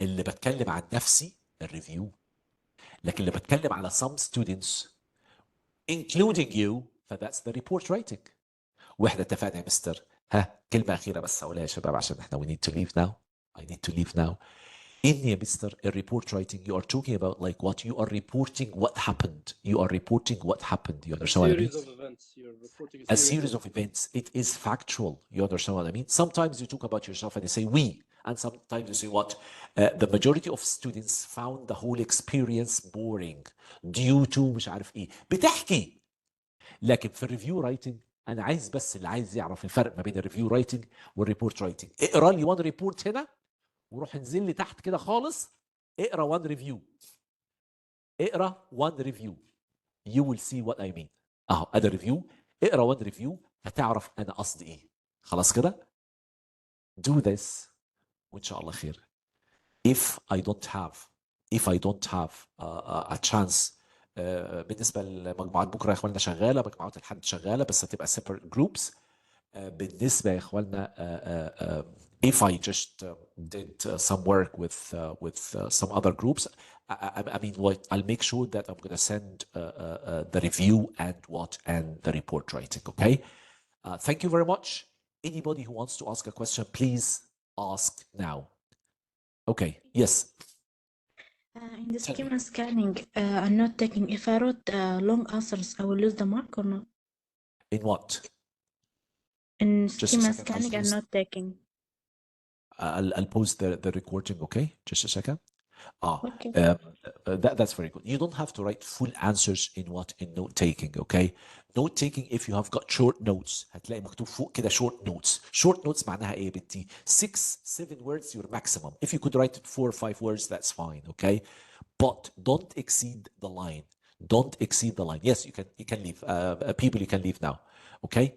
اللي بتكلم عن نفسي الريفيو، لكن اللي بتكلم على some students including you فذاتس the report writing. واحنا اتفقنا يا مستر. ها كلمه اخيره بس اقولها يا شباب عشان احنا we need to leave now. I need to leave now. In يا مستر الريبورت writing you are talking about like what you are reporting what happened. You are reporting what happened. You understand what I mean? Series of events. You're reporting A series of events. It is factual. You understand what I mean? Sometimes you talk about yourself and you say we, and sometimes you say what? The majority of students found the whole experience boring due to مش عارف ايه. بتحكي. لكن في الريفيو رايتنج انا عايز بس اللي عايز يعرف الفرق ما بين الريفيو رايتنج والريبورت رايتنج. اقرا لي وان ريبورت هنا وروح انزل لي تحت كده خالص اقرا وان ريفيو. اقرا وان ريفيو. You will see what I mean. اهو ادي ريفيو. اقرا وان ريفيو هتعرف انا قصدي ايه. خلاص كده؟ Do this وان شاء الله خير. If I don't have a chance بالنسبه لمجموعات بكره يا اخواننا شغاله، مجموعات الحد شغاله بس هتبقى separate groups. بالنسبه يا اخواننا if I just did some work with some other groups, I mean what I'll make sure that I'm going to send the review and the report writing. Okay. Thank you very much. Anybody who wants to ask a question, please ask now. Okay. Yes. In the schema scanning, I'm not taking. If I wrote long answers, I will lose the mark or not? In what? In Just a schema second, scanning, I'm not taking. I'll pause the recording. Okay, just a second. Okay. That's very good. You don't have to write full answers in note taking. Okay, note taking if you have got short notes هتلاقي مكتوب فوق كده short notes. Short notes معناها ايه يا بنتي؟ 6-7 words your maximum. If you could write 4 or 5 words that's fine. Okay, but don't exceed the line. Don't exceed the line. Yes, you can leave. People you can leave now. Okay.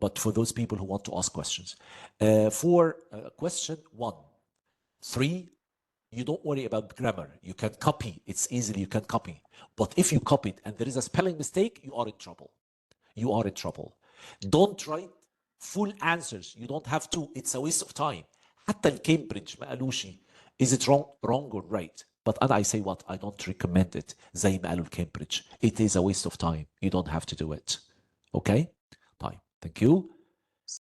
But for those people who want to ask questions, for question 1, 3, you don't worry about grammar. You can copy. It's easily you can copy. But if you copy it and there is a spelling mistake, you are in trouble. You are in trouble. Don't write full answers. You don't have to. It's a waste of time. حتى الكامبريدج ما قالوش is it wrong or right. But I say what? I don't recommend it. زي ما قالوا الكامبريدج. It is a waste of time. You don't have to do it. Okay? طيب. Thank you.